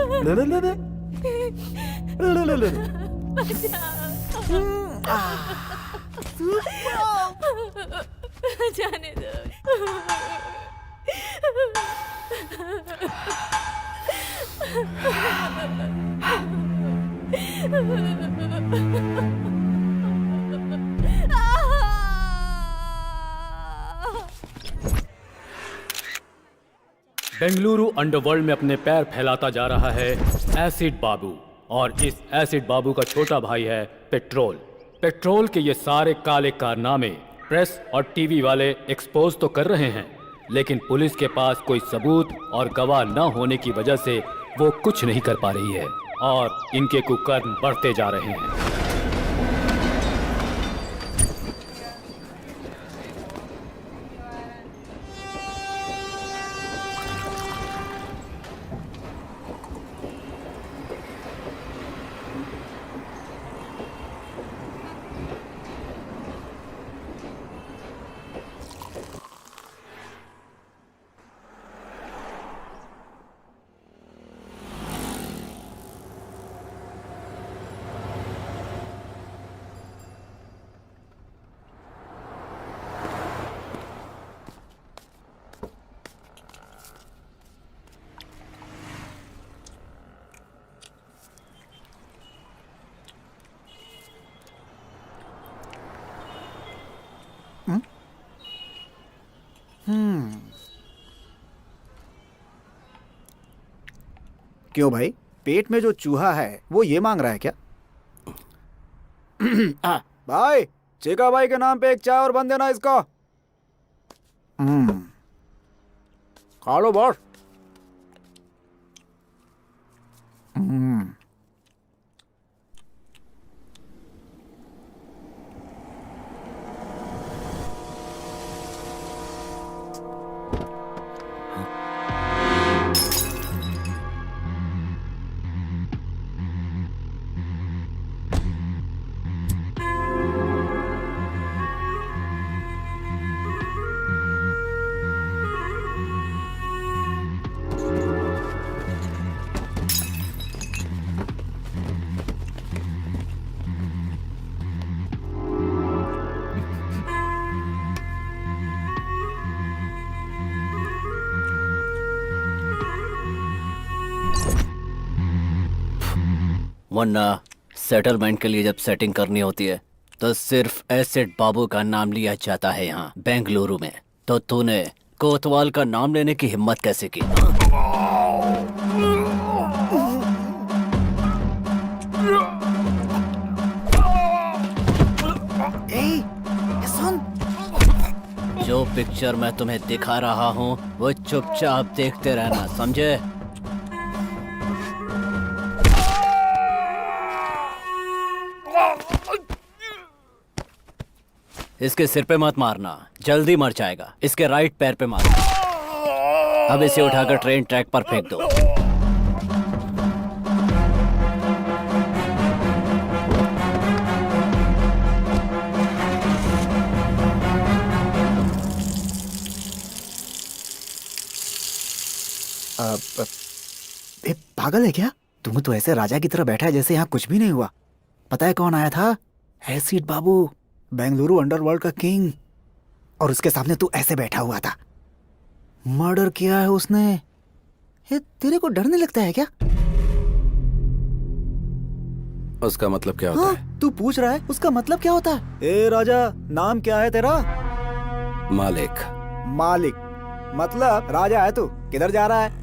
ले ले ले ले ले ले ले ले। जाने दो। बेंगलुरु अंडरवर्ल्ड में अपने पैर फैलाता जा रहा है एसिड बाबू, और इस एसिड बाबू का छोटा भाई है पेट्रोल। पेट्रोल के ये सारे काले कारनामे प्रेस और टीवी वाले एक्सपोज तो कर रहे हैं, लेकिन पुलिस के पास कोई सबूत और गवाह न होने की वजह से वो कुछ नहीं कर पा रही है और इनके कुकर्म बढ़ते जा रहे हैं। क्यों भाई, पेट में जो चूहा है वो ये मांग रहा है क्या? भाई, चीका भाई के नाम पे एक चाय और बन देना इसको। खा लो बॉस। वरना सेटलमेंट के लिए जब सेटिंग करनी होती है तो सिर्फ एसिड बाबू का नाम लिया जाता है यहाँ बेंगलुरु में। तो तूने कोतवाल का नाम लेने की हिम्मत कैसे की? सुन, जो पिक्चर मैं तुम्हें दिखा रहा हूँ वो चुपचाप देखते रहना, समझे? इसके सिर पे मत मारना, जल्दी मर जाएगा। इसके राइट पैर पे मारना। अब इसे उठाकर ट्रेन ट्रैक पर फेंक दो। पागल है क्या? तुम तो ऐसे राजा की तरह बैठा है जैसे यहाँ कुछ भी नहीं हुआ। पता है कौन आया था? एसिड बाबू, बेंगलुरु अंडरवर्ल्ड का किंग। और उसके सामने तू ऐसे बैठा हुआ था। मर्डर किया है उसने। ये तेरे को डर नहीं लगता है क्या? उसका मतलब क्या होता है? तू पूछ रहा है उसका मतलब क्या होता है? ए राजा, नाम क्या है तेरा? मालिक। मालिक मतलब राजा है तू। किधर जा रहा है?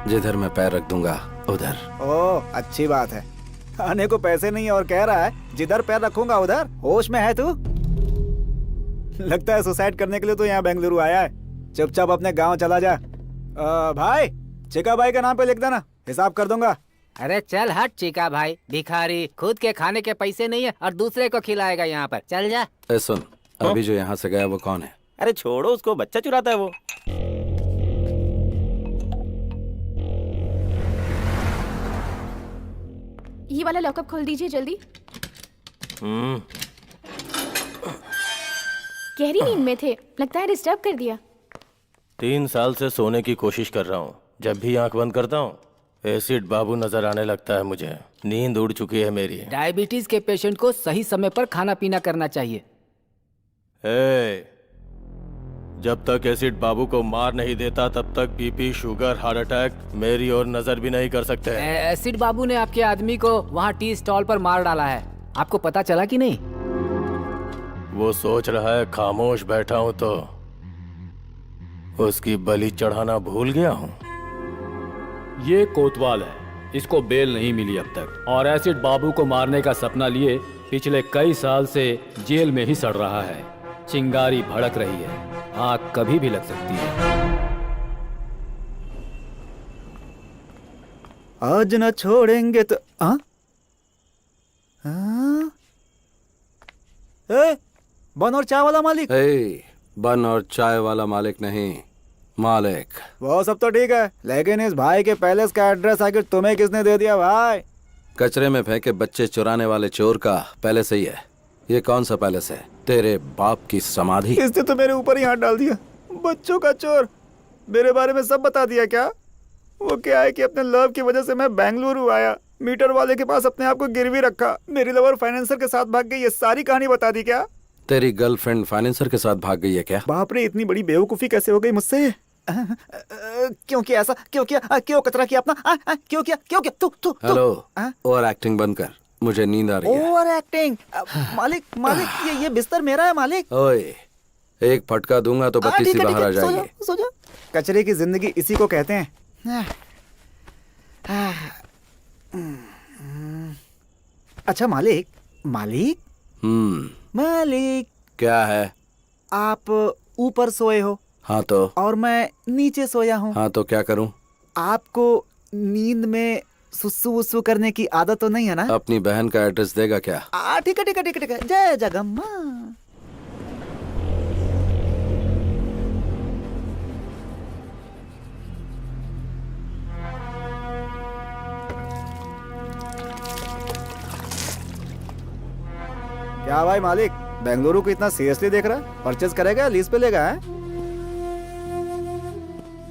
जिधर मैं पैर रख दूंगा उधर। ओह, अच्छी बात है। खाने को पैसे नहीं और कह रहा है जिधर पैर रखूंगा उधर। होश में है तू? लगता है सुसाइड करने के लिए तो यहाँ बेंगलुरु आया है। चुपचाप अपने गांव चला जा। भाई, चिका भाई का नाम पे लिख देना, हिसाब कर दूंगा। अरे चल हट चीका भाई, भिखारी। खुद के खाने के पैसे नहीं है और दूसरे को खिलाएगा यहाँ पर। चल जा। सुन, अभी जो यहाँ से गया वो कौन है? अरे छोड़ो उसको, बच्चा चुराता है वो। ये वाला लॉकअप खोल दीजिए जल्दी। गहरी नींद में थे, लगता है डिस्टर्ब कर दिया। 3 साल से सोने की कोशिश कर रहा हूँ, जब भी आंख बंद करता हूँ एसिड बाबू नजर आने लगता है मुझे। नींद उड़ चुकी है मेरी। डायबिटीज के पेशेंट को सही समय पर खाना पीना करना चाहिए। जब तक एसिड बाबू को मार नहीं देता तब तक बीपी, शुगर, हार्ट अटैक मेरी ओर नजर भी नहीं कर सकते। एसिड बाबू ने आपके आदमी को वहाँ टी स्टॉल पर मार डाला है, आपको पता चला कि नहीं? वो सोच रहा है खामोश बैठा हूँ तो उसकी बलि चढ़ाना भूल गया हूँ। ये कोतवाल है, इसको बेल नहीं मिली अब तक, और एसिड बाबू को मारने का सपना लिए पिछले कई साल से जेल में ही सड़ रहा है। चिंगारी भड़क रही है, आग कभी भी लग सकती है। आज न छोड़ेंगे तो हाँ? हाँ? ए, बन और चाय वाला मालिक। बन और चाय वाला मालिक नहीं, मालिक। वो सब तो ठीक है, लेकिन इस भाई के पैलेस का एड्रेस आखिर तुम्हें किसने दे दिया भाई? कचरे में फेंके बच्चे चुराने वाले चोर का पैलेस ही है। ये कौन सा पैलेस है? तेरे बाप की समाधि। इसने तो मेरे ऊपर ही हाथ डाल दिया। बच्चों का चोर, मेरे बारे में सब बता दिया क्या? वो क्या है कि अपने लव की वजह से मैं बेंगलुरु आया, मीटर वाले के पास अपने आप को गिरवी रखा, मेरी लवर फाइनेंसर के साथ भाग गई, ये सारी कहानी बता दी क्या? तेरी गर्लफ्रेंड फाइनेंसर के साथ भाग गई है क्या? बाप रे, इतनी बड़ी बेवकूफी कैसे हो गई मुझसे? क्यों किया ऐसा? क्यों किया? क्यों कचरा किया अपना? क्यों किया? क्यों किया? तू हेलो, ओवर एक्टिंग बंद कर, मुझे नींद आ रही है। Over acting? मालिक मालिक, ये बिस्तर मेरा है मालिक। ओए, एक फटका दूंगा तो बत्ती सी बाहर आ जाएगी। सो जा। कचरे की जिंदगी इसी को कहते हैं। अच्छा मालिक, मालिक मालिक, क्या है? आप ऊपर सोए हो हाँ तो? और मैं नीचे सोया हूँ। हाँ तो क्या करूँ? आपको नींद में सुसु वुसु करने की आदत तो नहीं है ना? अपनी बहन का एड्रेस देगा क्या? ठीक है ठीक है ठीक है ठीक है। जय जगम्मा। क्या भाई मालिक, बेंगलुरु को इतना सीरियसली देख रहा है? परचेज करेगा, लीज पे लेगा? है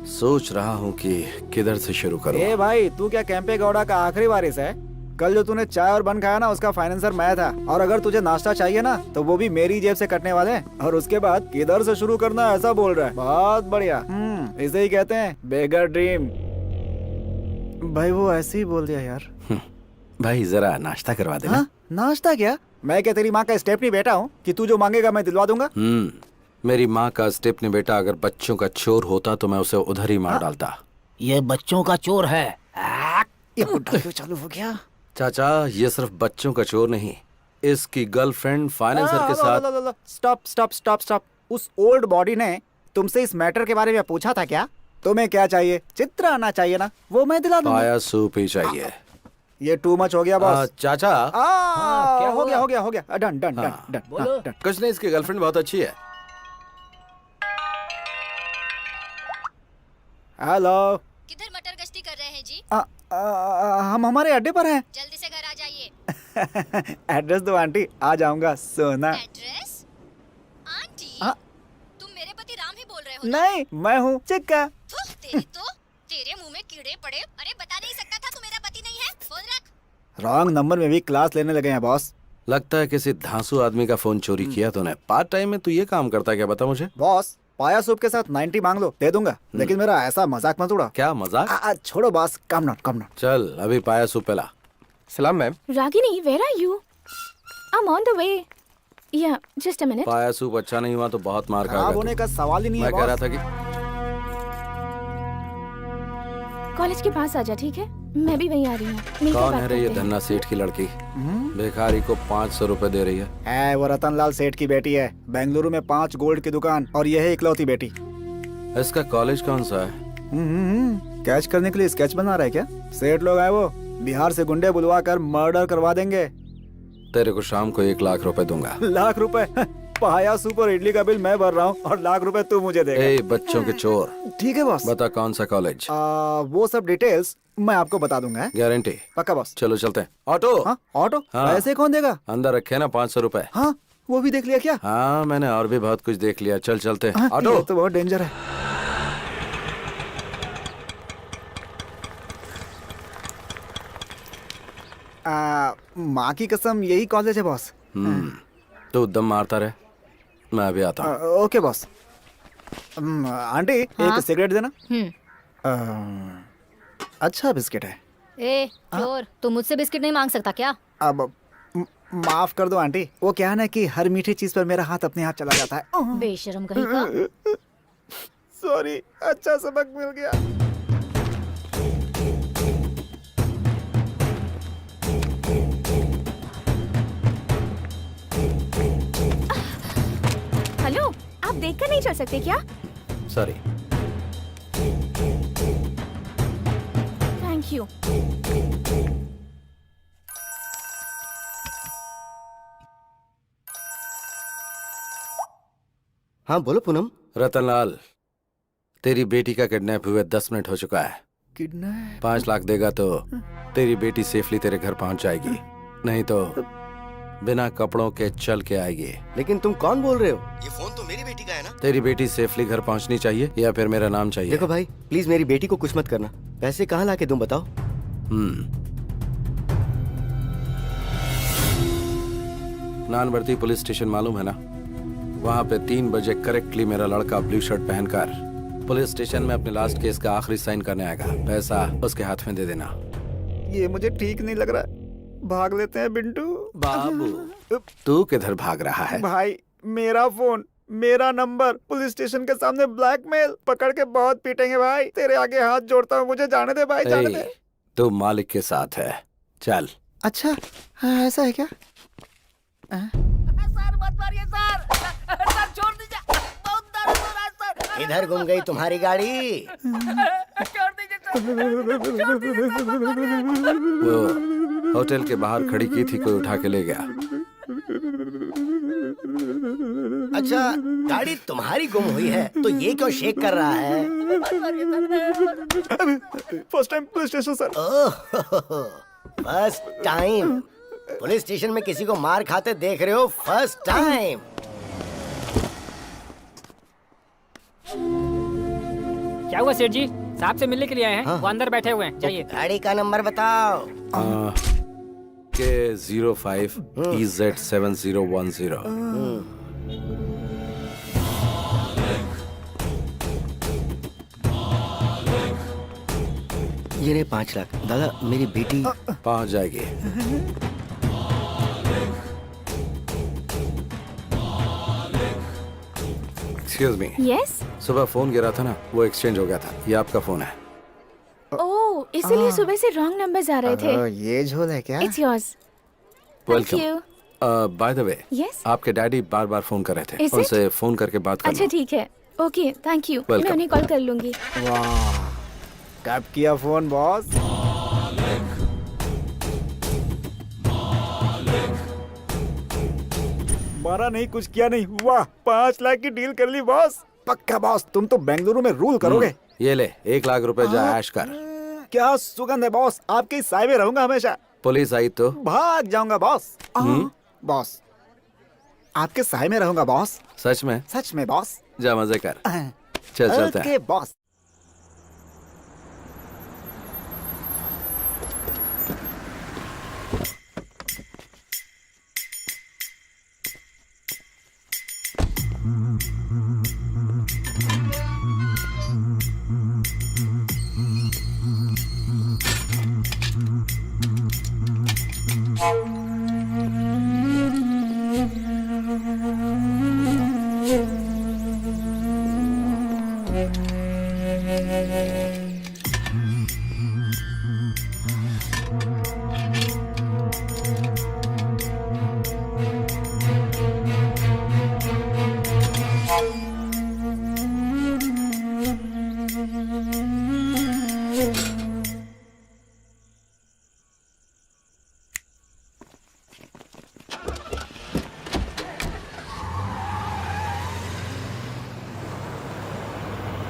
सोच रहा हूँ कि किधर से शुरू करूँ। ए भाई, तू क्या कैंपे गौड़ा का आखिरी वारिस है? कल जो तूने चाय और बन खाया ना, उसका फाइनेंसर मैं था। और अगर तुझे नाश्ता चाहिए ना, तो वो भी मेरी जेब से कटने वाले हैं। और उसके बाद किधर से शुरू करना, ऐसा बोल रहा है। बहुत बढ़िया। इसे ही कहते हैं बेगर ड्रीम। भाई वो ऐसे ही बोल दिया यार। भाई जरा नाश्ता करवा देना। हाँ? नाश्ता क्या? मैं क्या तेरी माँ का स्टेपनी बेटा हूँ कि तू जो मांगेगा मैं दिलवा दूंगा? मेरी माँ का स्टेपनी बेटा अगर बच्चों का चोर होता तो मैं उसे उधर ही मार डालता। ये बच्चों का चोर है। ये बुड्ढा क्यों चालू हो गया? चाचा, ये सिर्फ बच्चों का चोर नहीं, इसकी गर्लफ्रेंड फाइनेंसर के साथ। Stop stop stop stop. उस ओल्ड बॉडी ने तुमसे इस मैटर के बारे में पूछा था क्या? तुम्हें क्या चाहिए? चित्र आना चाहिए ना, वो मैं दिला दूंगा। पाया सूप ही चाहिए। ये टू मच हो गया बॉस। चाचा, क्या हो गया? हो गया हो गया। Done done done done. कुछ नहीं, इसकी गर्लफ्रेंड बहुत अच्छी है। हेलो, किधर मटर गश्ती कर रहे हैं जी? हम हमारे अड्डे पर हैं। जल्दी से घर आ जाइए। एड्रेस दो आंटी, आ जाऊंगा। सोना। एड्रेस? आंटी? हाँ? तुम मेरे पति राम ही बोल रहे हो ना? नहीं, मैं हूँ चिक्का। तेरे मुंह में कीड़े पड़े। अरे बता नहीं सकता था तू मेरा पति नहीं है? फोन रख। रॉन्ग नंबर में भी क्लास लेने लगे हैं बॉस। लगता है किसी धांसू आदमी का फोन चोरी किया तूने। पार्ट टाइम में तू ये काम करता है क्या, बता मुझे। बॉस, पाया सूप के साथ 90 मांग लो, दे दूंगा। लेकिन मेरा ऐसा मजाक मत उड़ा। क्या मजाक? छोड़ो बॉस, कम नॉट। चल अभी पाया सूप पिला। सलाम ma'am. Ragini, where are you? I'm on the way. Yeah, just a minute. पाया सूप अच्छा नहीं हुआ तो बहुत मार खराब खाएगा होने तू। का सवाल ही नहीं है मैं कह रहा बॉस। था कि कॉलेज के पास आजा, ठीक है? मैं भी वहीं आ रही हूँ। मिलकर कौन बात है रे ये करते हैं। धन्ना सेठ की लड़की? भिखारी को 500 रुपए दे रही है। वो रतनलाल सेठ की बेटी है। बेंगलुरु में 5 गोल्ड की दुकान, और यह है इकलौती बेटी। इसका कॉलेज कौन सा है? कैच करने के लिए स्केच बना रहा है क्या? सेठ लोग आए, वो बिहार से गुंडे बुलवा कर मर्डर करवा देंगे। तेरे को शाम को 1 लाख रुपए दूंगा। लाख रुपए? पाया सूप और इडली का बिल मैं भर रहा हूँ, और लाख रुपए तू मुझे देगा। ए बच्चों के चोर, ठीक है बॉस। बता कौन सा कॉलेज? वो सब डिटेल्स मैं आपको बता दूंगा। गारंटी? पक्का बॉस। चलो चलते हैं। ऑटो? हाँ, ऑटो? हाँ। ऐसे कौन देगा? अंदर रखे ना 500 रुपए। हाँ, वो भी देख लिया क्या? हाँ, मैंने और भी बहुत कुछ देख लिया। चल चलते हैं। हाँ, ऑटो? ये तो बहुत डेंजर है। माँ की कसम यही कॉलेज है बॉस। तू दम मारता रहे, मैं अभी आता हूँ। Okay boss. आंटी एक सिगरेट देना। अच्छा बिस्किट है। ए चोर, तू मुझसे बिस्किट नहीं मांग सकता क्या? अब माफ कर दो आंटी, वो क्या है ना कि हर मीठी चीज पर मेरा हाथ अपने हाथ चला जाता है। बेशरम कहीं का। सॉरी, अच्छा सबक मिल गया। हेलो, आप देखकर नहीं चल सकते क्या? सॉरी। Thank you. हाँ बोलो पूनम। रतनलाल, तेरी बेटी का किडनैप हुए 10 मिनट हो चुका है। किडनैप? 5 लाख देगा तो तेरी बेटी सेफली तेरे घर पहुंच जाएगी, नहीं तो बिना कपड़ों के चल के आएगी। लेकिन तुम कौन बोल रहे हो? ये फोन तो मेरी बेटी का है ना? तेरी बेटी सेफली घर पहुंचनी चाहिए या फिर मेरा नाम चाहिए? देखो भाई, प्लीज मेरी बेटी को कुछ मत करना। पैसे कहाँ लाके दूं बताओ? नानवर्ती पुलिस स्टेशन मालूम है ना? वहाँ पे 3 बजे करेक्टली मेरा लड़का ब्लू शर्ट पहनकर पुलिस स्टेशन में अपने लास्ट केस का आखिरी साइन करने आएगा। पैसा उसके हाथ में दे देना। ये मुझे ठीक नहीं लग रहा है। भाग लेते हैं बिंटू। बाबू, तू किधर भाग रहा है? भाई, मेरा फोन, मेरा नंबर, पुलिस स्टेशन के सामने ब्लैकमेल, पकड़ के बहुत पीटेंगे भाई। तेरे आगे हाथ जोड़ता हूँ, मुझे जाने दे भाई, जाने दे। तू मालिक के साथ है, चल। अच्छा, हाँ, ऐसा है क्या? सर मत मारिए सर छोड़ दीजिए, बहुत दर्द हो रहा है सर। इधर घूम गई तुम्हारी गाड़ी। छोड़ दीजिए सर, वो होटल के बाहर खड़ी की थी, कोई उठा के ले गया। अच्छा, गाड़ी तुम्हारी गुम हुई है तो ये क्यों शेक कर रहा है? First time police station sir. First time police station में किसी को मार खाते देख रहे हो? First time. क्या हुआ सेठ जी? साहब से मिलने के लिए आए हैं। वो अंदर बैठे हुए हैं, जाइए। गाड़ी का नंबर बताओ। K05 EZ7010। ये रहे 5 लाख। दादा, मेरी बेटी पहुंच जाएगी। Excuse me. यस। सुबह फोन गिरा था ना, वो एक्सचेंज हो गया था। ये आपका फोन है। ओह, इसीलिए सुबह से रॉन्ग नंबर्स आ रहे थे। ये झोल है क्या? It's yours. Thank you. By the way, yes. आपके डैडी बार बार फोन कर रहे थे। Is it? उनसे फोन करके बात करना। अच्छा ठीक है, ओके, थैंक यू। मैं Welcome. उन्हें कॉल कर लूंगी। वाह, कब किया फोन बॉस? मारा नहीं, कुछ किया नहीं। वाह, 5 लाख की डील कर ली बॉस। पक्का बॉस, तुम तो बेंगलुरु में रूल करोगे। ये ले, 1 लाख रुपए जा ऐश कर। क्या सुगंध है बॉस, आपके साय में रहूंगा हमेशा। पुलिस आई तो भाग जाऊंगा बॉस। बॉस, आपके साय में रहूंगा बॉस। सच में? सच में बॉस। जा मजे कर। चल चलते हैं। Okay boss.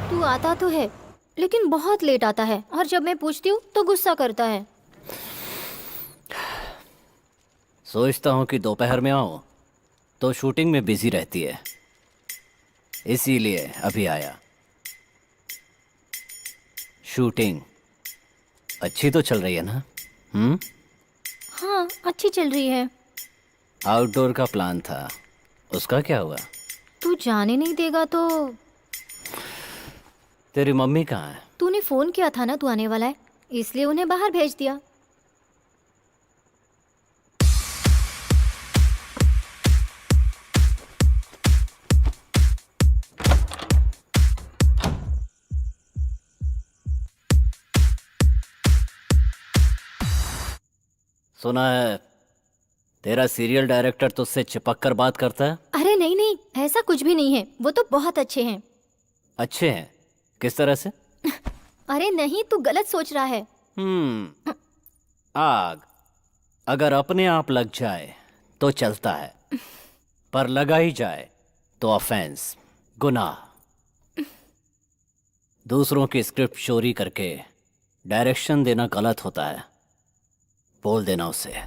तू आता तो है लेकिन बहुत लेट आता है, और जब मैं पूछती हूँ तो गुस्सा करता है। सोचता हूँ कि दोपहर में आऊँ तो शूटिंग में बिजी रहती है, इसीलिए अभी आया। शूटिंग अच्छी तो चल रही है ना? हाँ, अच्छी चल रही है। आउटडोर का प्लान था, उसका क्या हुआ? तू जाने नहीं देगा तो? तेरी मम्मी कहाँ है? तूने फोन किया था ना तू आने वाला है, इसलिए उन्हें बाहर भेज दिया। सुना है तेरा सीरियल डायरेक्टर तुझसे चिपक कर बात करता है? अरे नहीं नहीं, ऐसा कुछ भी नहीं है, वो तो बहुत अच्छे हैं। अच्छे हैं? किस तरह से? अरे नहीं, तू गलत सोच रहा है। आग अगर अपने आप लग जाए तो चलता है, पर लगा ही जाए तो ऑफेंस, गुनाह। दूसरों की स्क्रिप्ट चोरी करके डायरेक्शन देना गलत होता है, बोल देना उसे।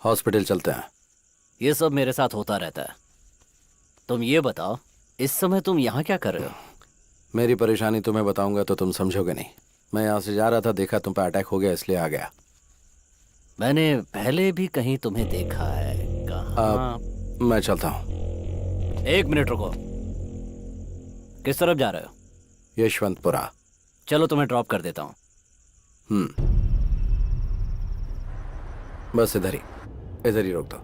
हॉस्पिटल चलते हैं। ये सब मेरे साथ होता रहता है। तुम ये बताओ, इस समय तुम यहाँ क्या कर रहे हो? मेरी परेशानी तुम्हें बताऊंगा तो तुम समझोगे नहीं। मैं यहाँ से जा रहा था, देखा तुम पे अटैक हो गया, इसलिए आ गया। मैंने पहले भी कहीं तुम्हें देखा है। कहाँ? मैं चलता हूँ। 1 मिनट रुको। किस तरफ जा रहे हो? यशवंतपुरा। चलो तुम्हें ड्रॉप कर देता हूँ। बस इधर ही रोक दो।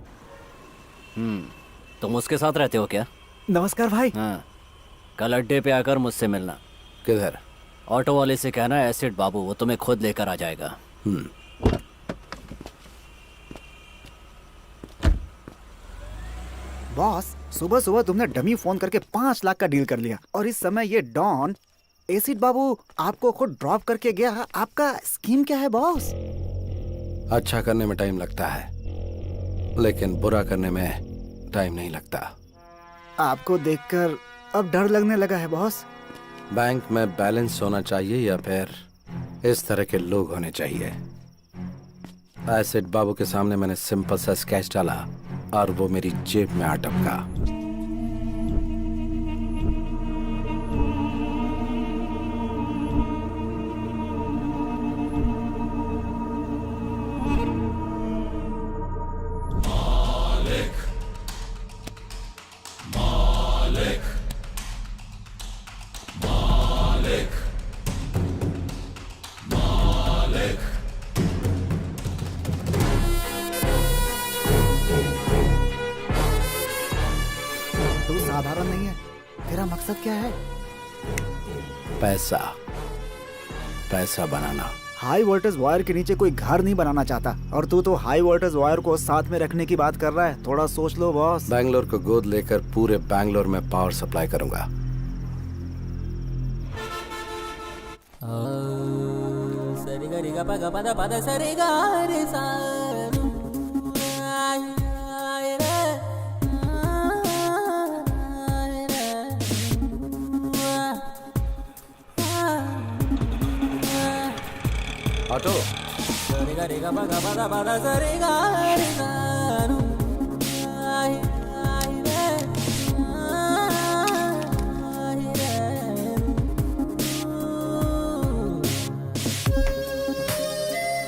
तुम उसके साथ रहते हो क्या? नमस्कार भाई। हाँ, कल अड्डे पे आकर मुझसे मिलना। किधर? ऑटो वाले से कहना एसिड बाबू, वो तुम्हें खुद लेकर आ जाएगा। बॉस, सुबह सुबह तुमने डमी फोन करके 5 लाख का डील कर लिया, और इस समय ये डॉन एसिड बाबू आपको खुद ड्रॉप करके गया। आपका स्कीम क्या है बॉस? अच्छा करने में टाइम लगता है, लेकिन बुरा करने में टाइम नहीं लगता। आपको देखकर अब डर लगने लगा है बॉस। बैंक में बैलेंस होना चाहिए या फिर इस तरह के लोग होने चाहिए। एसिड बाबू के सामने मैंने सिंपल सा स्केच डाला और वो मेरी जेब में आ टपका। तू साधारण नहीं है, तेरा मकसद क्या है? पैसा, पैसा बनाना। हाई वोल्टेज वायर के नीचे कोई घर नहीं बनाना चाहता, और तू तो हाई वोल्टेज वायर को साथ में रखने की बात कर रहा है। थोड़ा सोच लो बॉस। बैंगलोर को गोद लेकर पूरे बैंगलोर में पावर सप्लाई करूंगा। ऑटो,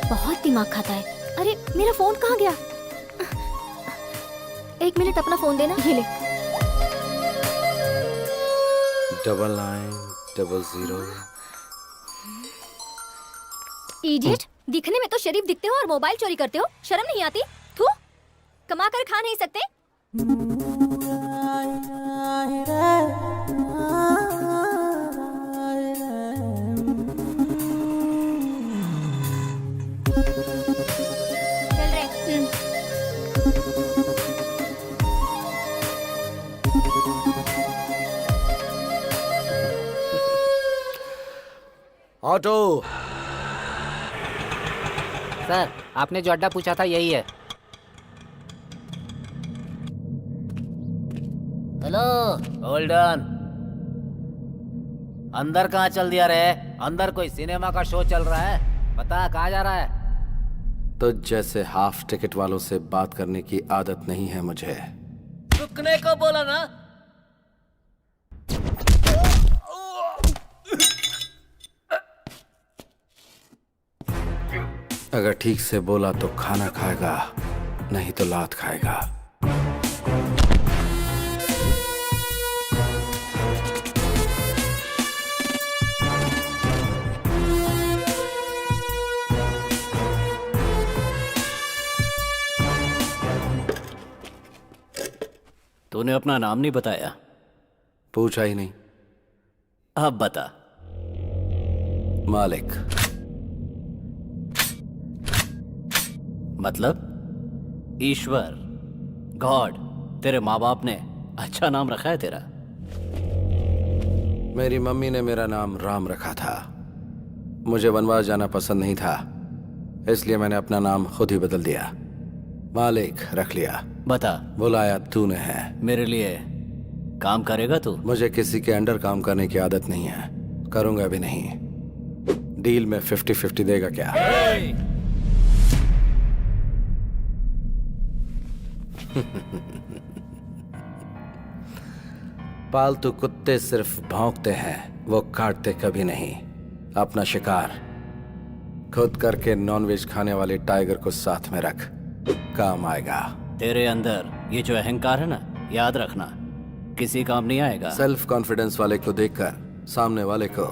बहुत दिमाग खाता है। अरे मेरा फोन कहाँ गया? एक मिनट, अपना फोन देना। ये ले। 9900। इडियट, दिखने में तो शरीफ दिखते हो और मोबाइल चोरी करते हो। शर्म नहीं आती? थू, कमा कर खा नहीं सकते? चल रहे। ऑटो, सर, आपने जो अड्डा पूछा था यही है। Hello, hold on. अंदर कहाँ चल दिया रे? अंदर कोई सिनेमा का शो चल रहा है। बता कहाँ जा रहा है? तो जैसे हाफ टिकट वालों से बात करने की आदत नहीं है मुझे। रुकने को बोला ना। अगर ठीक से बोला तो खाना खाएगा, नहीं तो लात खाएगा। तूने अपना नाम नहीं बताया। पूछा ही नहीं। अब बता। मालिक। मतलब ईश्वर, गॉड। तेरे माँ बाप ने अच्छा नाम रखा है तेरा। मेरी मम्मी ने मेरा नाम राम रखा था। मुझे वनवास जाना पसंद नहीं था, इसलिए मैंने अपना नाम खुद ही बदल दिया। मालिक रख लिया। बता। बुलाया तूने है। मेरे लिए काम करेगा तू? मुझे किसी के अंडर काम करने की आदत नहीं है, करूंगा भी नहीं। डील में 50-50 देगा क्या? पालतू कुत्ते सिर्फ भौंकते हैं, वो काटते कभी नहीं। अपना शिकार खुद करके नॉनवेज खाने वाले टाइगर को साथ में रख, काम आएगा। तेरे अंदर ये जो अहंकार है ना, याद रखना किसी काम नहीं आएगा। सेल्फ कॉन्फिडेंस वाले को देखकर सामने वाले को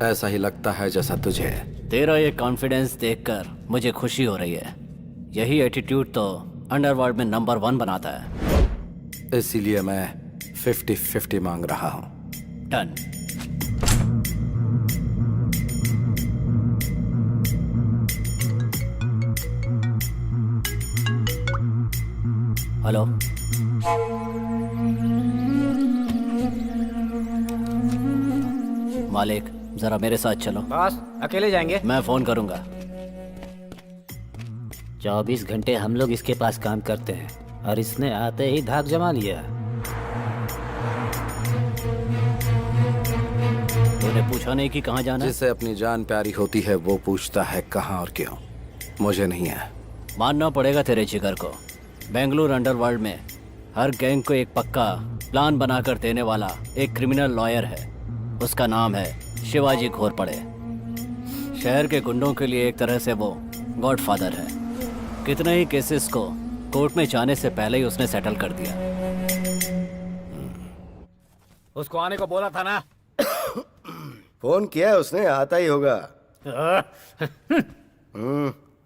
ऐसा ही लगता है जैसा तुझे। तेरा ये कॉन्फिडेंस देखकर मुझे खुशी हो रही है। यही एटीट्यूड तो अंडरवर्ल्ड में नंबर 1 बनाता है। इसीलिए मैं 50-50 मांग रहा हूँ। डन। हेलो, मालिक जरा मेरे साथ चलो। बॉस, अकेले जाएंगे? मैं फोन करूंगा। 24 घंटे हम लोग इसके पास काम करते हैं और इसने आते ही धाक जमा लिया। तूने पूछा नहीं कि कहाँ जाना है? जिसे अपनी जान प्यारी होती है वो पूछता है कहाँ और क्यों। मुझे नहीं है। मानना पड़ेगा तेरे जिगर को। बेंगलुरु अंडरवर्ल्ड में हर गैंग को एक पक्का प्लान बनाकर देने वाला एक क्रिमिनल लॉयर है। उसका नाम है शिवाजी घोरपड़े। शहर के गुंडों के लिए एक तरह से वो गॉडफादर है। कितने ही केसेस को कोर्ट में जाने से पहले ही उसने सेटल कर दिया। उसको आने को बोला था ना। फोन किया है उसने, आता ही होगा।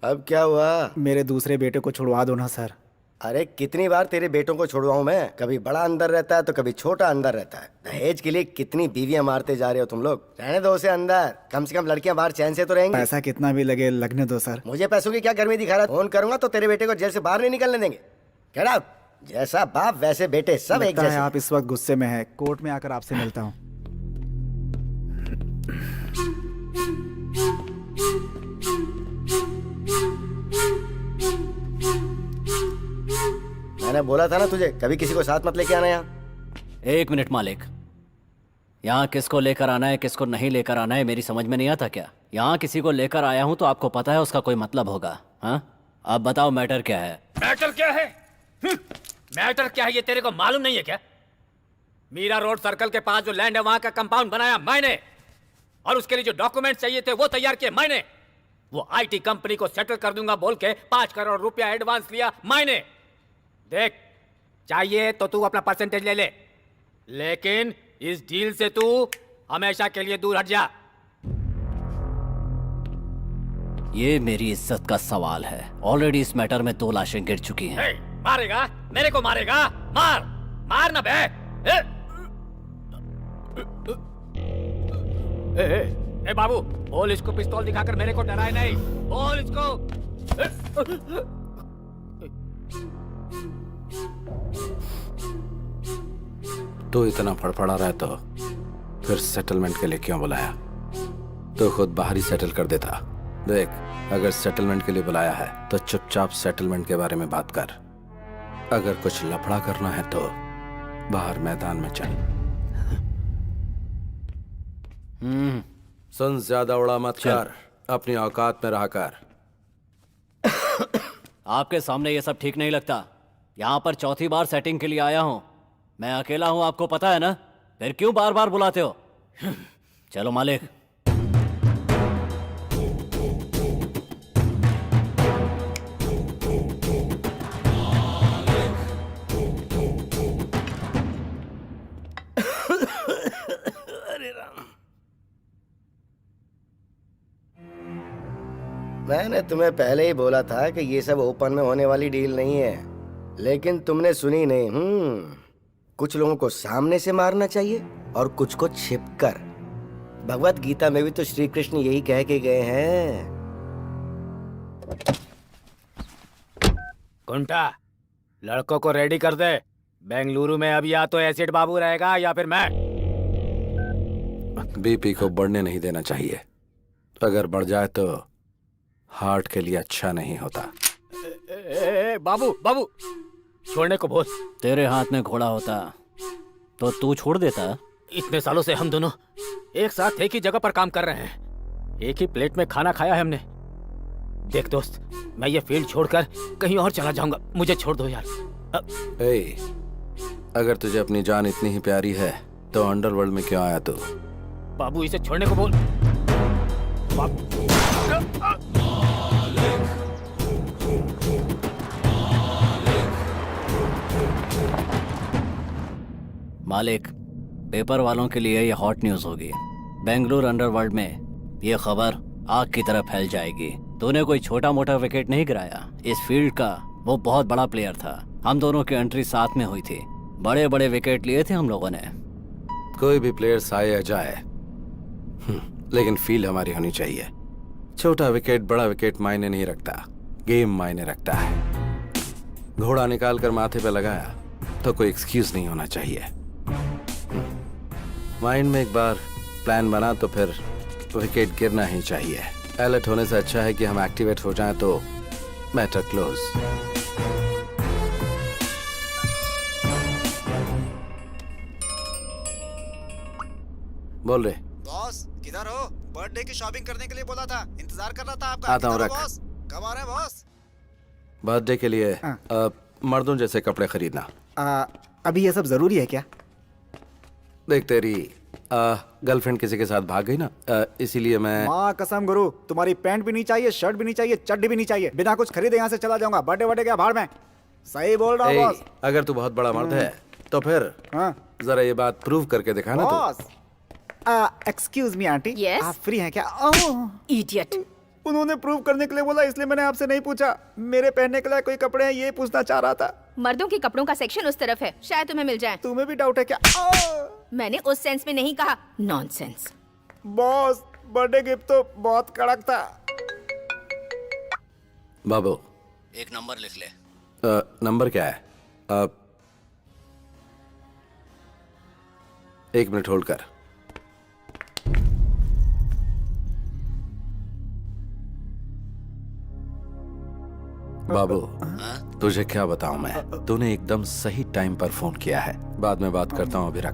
अब क्या हुआ? मेरे दूसरे बेटे को छुड़वा दो ना सर। अरे कितनी बार तेरे बेटों को छुड़वाऊं मैं, कभी बड़ा अंदर रहता है तो कभी छोटा अंदर रहता है। दहेज के लिए कितनी बीवियां मारते जा रहे हो तुम लोग। रहने दो उसे अंदर, कम से कम लड़कियां बाहर चैन से तो रहेंगी। पैसा कितना भी लगे लगने दो सर। मुझे पैसों की क्या गर्मी दिखा रहा है? फोन करूंगा तो तेरे बेटे को जेल से बाहर नहीं निकलने देंगे। Get out. जैसा बाप वैसे बेटे, सब एक लगता है जैसे। आप इस वक्त गुस्से में हैं। कोर्ट में आकर आपसे मिलता हूँ। मैंने बोला था ना तुझे, कभी किसी को साथ मत लेके आना यहाँ। एक मिनट मालिक, यहाँ किसको लेकर आना है किसको नहीं लेकर आना है मेरी समझ में नहीं आता क्या? यहाँ किसी को लेकर आया हूँ तो आपको पता है उसका कोई मतलब होगा। हाँ, अब बताओ मैटर क्या है? मैटर क्या है? मैटर क्या है ये तेरे को मालूम नहीं है क्या? मीरा रोड सर्कल के पास जो लैंड है वहां का कंपाउंड बनाया मैंने, और उसके लिए जो डॉक्यूमेंट चाहिए थे वो तैयार किए मैंने। वो आईटी कंपनी को सेटल कर दूंगा बोल के 5 करोड़ रुपया एडवांस लिया मैंने। देख, चाहिए तो तू अपना परसेंटेज ले ले, लेकिन इस डील से तू हमेशा के लिए दूर हट जा। ये मेरी इज्जत का सवाल है। ऑलरेडी इस मैटर में 2 लाशें गिर चुकी हैं। मारेगा? मेरे को मारेगा? मार मार ना बे। ए बाबू, बोल इसको पिस्तौल दिखाकर मेरे को डराए नहीं। बोल इसको। तो इतना फड़फड़ा रहा है तो फिर सेटलमेंट के लिए क्यों बुलाया? तो खुद बाहर ही सेटल कर देता। देख, अगर सेटलमेंट के लिए बुलाया है तो चुपचाप सेटलमेंट के बारे में बात कर। अगर कुछ लफड़ा करना है तो बाहर मैदान में चल। सुन, ज्यादा उड़ा मत कर, अपनी औकात में रहा कर। आपके सामने ये सब ठीक नहीं लगता। यहाँ पर चौथी बार सेटिंग के लिए आया हूँ। मैं अकेला हूँ, आपको पता है ना? फिर क्यों बार बार बुलाते हो? चलो मालिक। मैंने तुम्हें पहले ही बोला था कि ये सब ओपन में होने वाली डील नहीं है, लेकिन तुमने सुनी नहीं। कुछ लोगों को सामने से मारना चाहिए और कुछ को छिपकर। भगवत गीता में भी तो श्री कृष्ण यही कह के गए हैं। कुंटा, लड़कों को रेडी कर दे। बेंगलुरु में अब या तो एसिड बाबू रहेगा या फिर मैं। बीपी को बढ़ने नहीं देना चाहिए। अगर बढ़ जाए तो हार्ट के लिए अच्छा नहीं होता। बाबू बाबू, छोड़ने को बोल। तेरे हाथ में घोड़ा होता तो तू छोड़ देता। इतने सालों से हम दोनों एक साथ एक ही जगह पर काम कर रहे हैं, एक ही प्लेट में खाना खाया है हमने। देख दोस्त, मैं ये फील्ड छोड़कर कहीं और चला जाऊंगा, मुझे छोड़ दो यार। अगर तुझे अपनी जान इतनी ही प्यारी है तो अंडरवर्ल्ड में क्यों आया तू? बाबू, इसे छोड़ने को बोल। मालिक, पेपर वालों के लिए ये हॉट न्यूज होगी। बेंगलुरु अंडरवर्ल्ड में ये खबर आग की तरह फैल जाएगी। तूने कोई छोटा मोटा विकेट नहीं गिराया। इस फील्ड का वो बहुत बड़ा प्लेयर था। हम दोनों की एंट्री साथ में हुई थी। बड़े बड़े विकेट लिए थे हम लोगों ने। कोई भी प्लेयर आए या जाए, लेकिन फील्ड हमारी होनी चाहिए। छोटा विकेट बड़ा विकेट मायने नहीं रखता, गेम मायने रखता है। घोड़ा निकाल कर माथे पे लगाया तो कोई एक्सक्यूज नहीं होना चाहिए। माइंड में एक बार प्लान बना तो फिर विकेट गिरना ही चाहिए। अलर्ट होने से अच्छा है कि हम एक्टिवेट हो जाएं तो मैटर क्लोज। बोल रहे बॉस, किधर हो? बर्थडे की शॉपिंग करने के लिए बोला था, इंतजार कर रहा था आपका। आता हूँ, रख। बॉस, कब आ रहे हैं बॉस? बर्थडे के लिए मर्दों जैसे कपड़े खरीदना। अभी ये सब जरूरी है क्या? देख, तेरी गर्लफ्रेंड किसी के साथ भाग गई ना, इसीलिए मैं। माँ कसम गुरु, तुम्हारी पैंट भी नहीं चाहिए, शर्ट भी नहीं चाहिए, चड्डी भी नहीं चाहिए। बिना कुछ खरीदे यहाँ से चला जाऊंगा। बर्थडे बर्थडे क्या भाड़ में। सही बोल रहा हूँ बॉस। अगर तू बहुत बड़ा मर्द है तो फिर जरा ये बात प्रूव करके दिखा ना तू। Boss, excuse me aunty, Yes? आप फ्री हैं क्या? इडियट। उन्होंने प्रूव करने के लिए बोला, इसलिए मैंने आपसे नहीं पूछा। मेरे पहनने के लिए कोई कपड़े हैं ये पूछना चाह रहा था। मर्दों के कपड़ों का सेक्शन उस तरफ है, शायद तुम्हें मिल जाए। तुम्हें भी डाउट है क्या? मैंने उस सेंस में नहीं कहा, नॉनसेंस। बॉस, बर्थडे गिफ्ट तो बहुत कड़क था। बाबू, एक नंबर लिख ले। नंबर क्या है? 1 मिनट होल्ड कर। बाबू, तुझे क्या बताऊं मैं, तूने एकदम सही टाइम पर फोन किया है। बाद में बात करता हूं, अभी रख।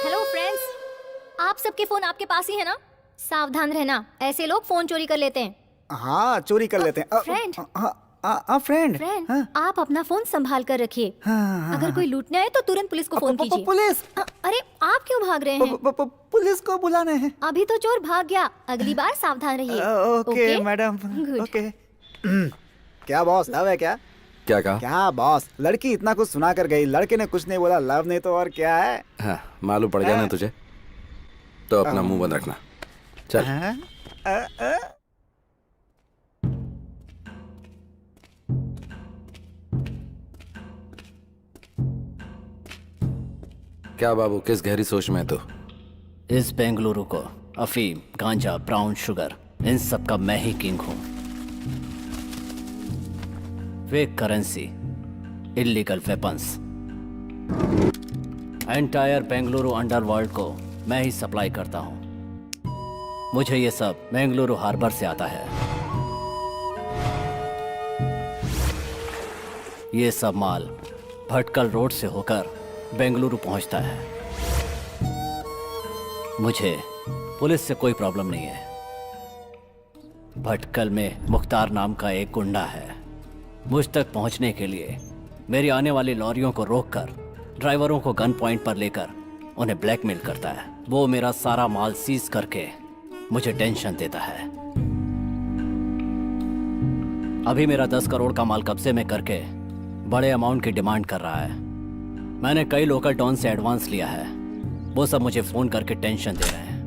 हेलो फ्रेंड्स, आप सबके फोन आपके पास ही है ना? सावधान रहना, ऐसे लोग फोन चोरी कर लेते हैं। हाँ, चोरी कर लेते हैं। फ्रेंड। हाँ, फ्रेंड। फ्रेंड, हाँ। आप अपना फोन संभाल कर रखिए। हाँ, अगर कोई लूटने आए तो तुरंत पुलिस को फोन कीजिए। पुलिस? अरे आप क्यों भाग रहे हैं? पुलिस को बुलाने हैं। अभी तो चोर भाग गया, अगली बार सावधान रहिए। Okay madam, Good. ओके। क्या बॉस, लव है क्या? क्या कहा? क्या बॉस, लड़की इतना कुछ सुना कर गई, लड़के ने कुछ नहीं बोला, लव नहीं तो और क्या है? हाँ, मालूम पड़ गया ना तुझे, तो अपना मुंह बंद रखना। चल। हाँ? क्या बाबू, किस गहरी सोच में है तू? इस बेंगलुरु को अफीम, गांजा, ब्राउन शुगर, इन सब का मैं ही किंग हूं। Fake currency, illegal weapons, entire Bengaluru underworld को मैं ही सप्लाई करता हूं। मुझे ये सब बेंगलुरु हार्बर से आता है। ये सब माल भटकल रोड से होकर बेंगलुरु पहुंचता है। मुझे पुलिस से कोई प्रॉब्लम नहीं है। भटकल में मुख्तार नाम का एक गुंडा है। मुझ तक पहुंचने के लिए मेरी आने वाली लॉरियों को रोककर ड्राइवरों को गन पॉइंट पर लेकर उन्हें ब्लैकमेल करता है। वो मेरा सारा माल सीज करके मुझे टेंशन देता है। अभी मेरा 10 करोड़ का माल कब्जे में करके बड़े अमाउंट की डिमांड कर रहा है। मैंने कई लोकल टॉन से एडवांस लिया है। वो सब मुझे फोन करके टेंशन दे रहे हैं।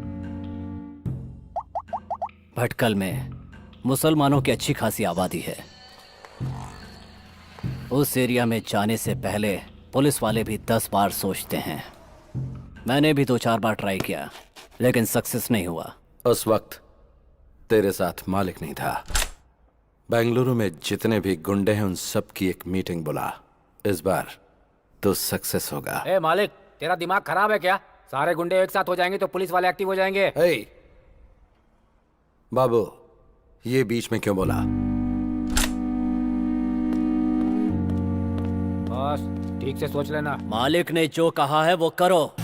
भटकल में मुसलमानों की अच्छी खासी आबादी है। उस एरिया में जाने से पहले पुलिस वाले भी 10 बार सोचते हैं। मैंने भी 2-4 बार ट्राई किया, लेकिन सक्सेस नहीं हुआ। उस वक्त तेरे साथ मालिक नहीं था। बेंगलुरु में जितने भी गुंडे हैं उन सब की एक मीटिंग बुला। इस बार तो सक्सेस होगा। ए मालिक, तेरा दिमाग खराब है क्या? सारे गुंडे एक साथ हो जाएंगे तो पुलिस वाले एक्टिव हो जाएंगे। हे बाबू, ये बीच में क्यों बोला? बस ठीक से सोच लेना। मालिक ने जो कहा है वो करो।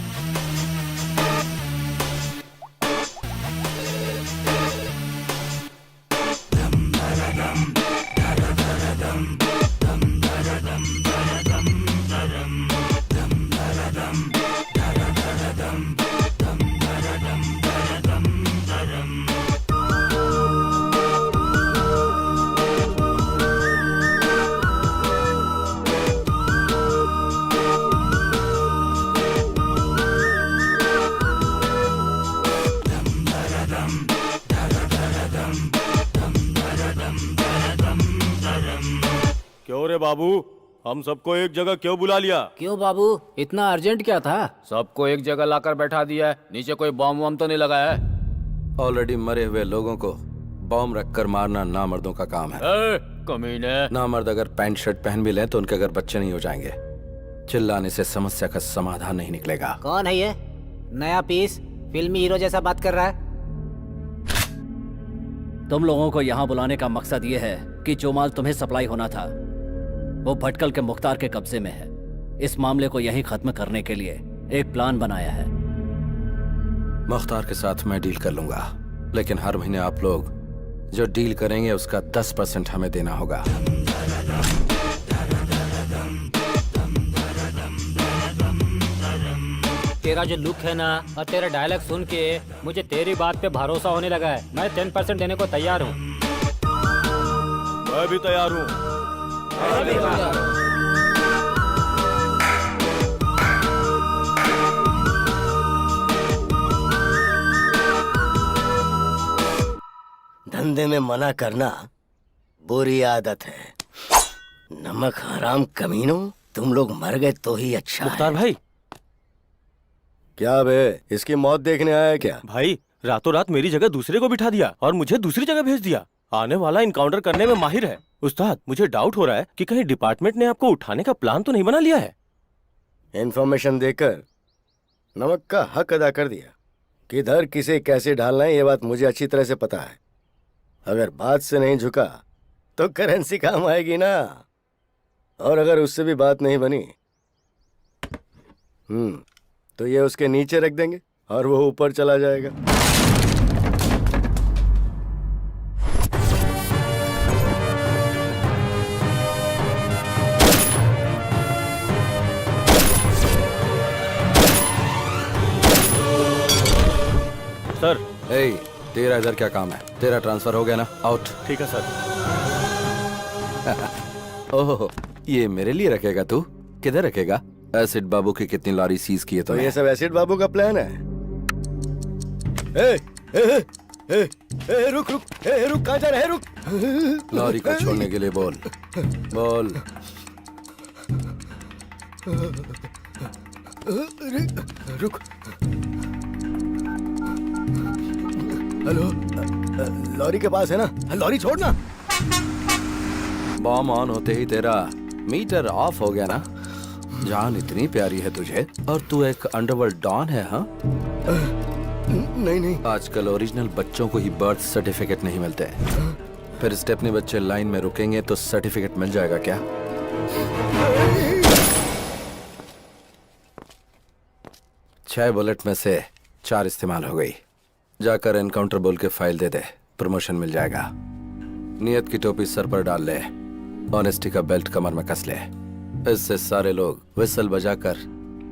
क्यों रे बाबू, हम सबको एक जगह क्यों बुला लिया? क्यों बाबू, इतना अर्जेंट क्या था? सबको एक जगह लाकर बैठा दिया है, नीचे कोई बॉम्ब वॉम्ब तो नहीं लगाया है? ऑलरेडी मरे हुए लोगों को बॉम्ब रखकर मारना नामर्दों का काम है। कमीने। नामर्द अगर पैंट शर्ट पहन भी लें तो उनके अगर बच्चे नहीं हो जाएंगे। चिल्लाने से समस्या का समाधान नहीं निकलेगा। कौन है ये नया पीस, फिल्मी हीरो जैसा बात कर रहा है? तुम लोगों को यहाँ बुलाने का मकसद ये है कि जो माल तुम्हें सप्लाई होना था वो भटकल के मुख्तार के कब्जे में है। इस मामले को यहीं खत्म करने के लिए एक प्लान बनाया है। मुख्तार के साथ मैं डील कर लूंगा, लेकिन हर महीने आप लोग जो डील करेंगे उसका 10% हमें देना होगा। तेरा जो लुक है ना और तेरा डायलॉग सुन के मुझे तेरी बात पे भरोसा होने लगा है। मैं 10% देने को तैयार हूँ। मैं भी तैयार हूँ। धंधे में मना करना बुरी आदत है। नमक हराम कमीनों, तुम लोग मर गए तो ही अच्छा मुख्तार है। भाई, क्या बे, इसकी मौत देखने आया क्या? भाई रातों रात मेरी जगह दूसरे को बिठा दिया और मुझे दूसरी जगह भेज दिया। आने वाला इनकाउंटर करने में माहिर है। उस्ताद, मुझे डाउट हो रहा है कि कहीं डिपार्टमेंट ने आपको उठाने का प्लान तो नहीं बना लिया है। इन्फॉर्मेशन देकर नमक का हक अदा कर दिया। किधर किसे कैसे ढालना है ये बात मुझे अच्छी तरह से पता है। अगर बात से नहीं झुका तो करेंसी काम आएगी ना, और अगर उससे भी बात नहीं बनी तो ये उसके नीचे रख देंगे और वो ऊपर चला जाएगा। सर। ए, तेरा इधर क्या काम है? तेरा ट्रांसफर हो गया ना, आउट। ठीक है सर। ओह, ये मेरे लिए रखेगा तू? किधर रखेगा? एसिड बाबू की कितनी लॉरी सीज की है तो तो ये सब एसिड बाबू का प्लान है। ए, ए, ए, ए, रुक रुक, रुक, कहाँ जा रहा है? रुक। लॉरी को छोड़ने के लिए बोल बोल। रुक। हेलो, लॉरी के पास है ना? लॉरी छोड़ना। बॉम्ब ऑन होते ही तेरा मीटर ऑफ हो गया ना? जान इतनी प्यारी है तुझे और तू एक अंडरवर्ल्ड डॉन है? हाँ, नहीं। आजकल ओरिजिनल बच्चों को ही बर्थ सर्टिफिकेट नहीं मिलते। फिर स्टेपनी बच्चे लाइन में रुकेंगे तो सर्टिफिकेट मिल जाएगा क्या? छह बुलेट में से 4 इस्तेमाल हो गई। जाकर एनकाउंटर बोल के फाइल दे दे, प्रमोशन मिल जाएगा। नियत की टोपी सर पर डाल ले, ऑनेस्टी का बेल्ट कमर में कस ले। इससे सारे लोग विसल बजाकर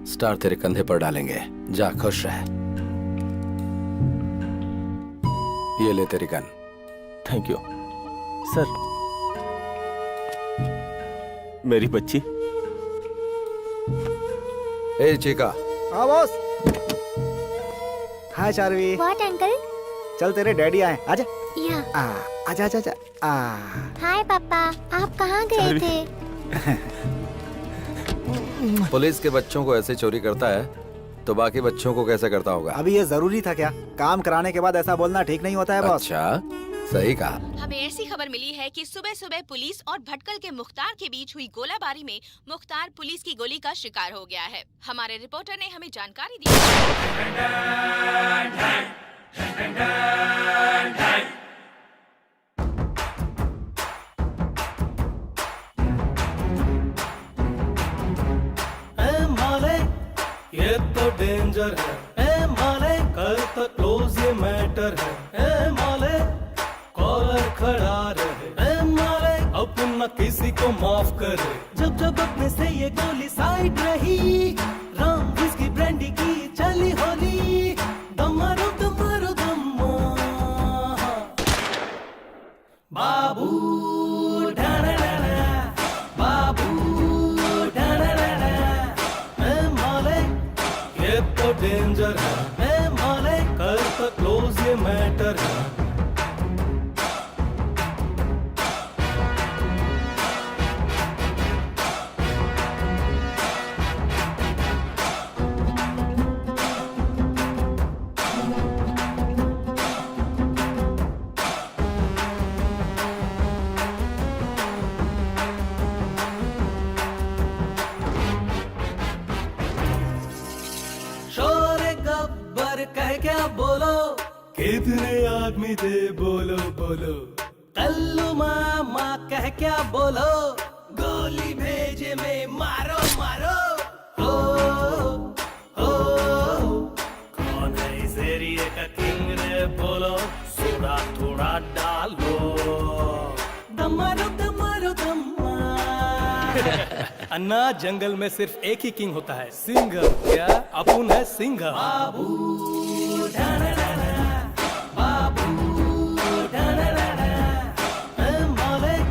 स्टार तेरे कंधे पर डालेंगे। जा, खुश रह। ये ले तेरी गन। Thank you sir. मेरी बच्ची। ए चिका। हाँ boss. Hi Charvi. What uncle? चल तेरे डैडी आए, आजा। या। आजा आजा आजा। हाय पापा, आप कहाँ गए थे? पुलिस के बच्चों को ऐसे चोरी करता है तो बाकी बच्चों को कैसे करता होगा? अभी ये जरूरी था क्या? काम कराने के बाद ऐसा बोलना ठीक नहीं होता है बॉस। अच्छा, सही कहा। हमें ऐसी खबर मिली है कि सुबह सुबह पुलिस और भटकल के मुख्तार के बीच हुई गोलाबारी में मुख्तार पुलिस की गोली का शिकार हो गया है। हमारे रिपोर्टर ने हमें जानकारी दी। ये तो डेंजर है। ए माले, कर तो क्लोज ये मैटर है। ए माले, कॉलर खड़ा रहे। ए माले, अपना किसी को माफ करे। जब जब अपने से ये गोली साइड रही, राम विस्की ब्रांडी की चली होली। दमारो दमारो दम्मा, बाबू ढाना ढाना, बाबू ढाना ढाना। ए माले, ये तो डेंजर है। ए माले, कर तो क्लोज ये मैटर है। शोरे गब्बर कह क्या बोलो, कितने आदमी थे बोलो बोलो। कल्लू मामा कह क्या बोलो, गोली भेजे में मारो मारो। अन्ना जंगल में सिर्फ एक ही किंग होता है, सिंह। क्या अपुन है सिंह? बाबू मालिक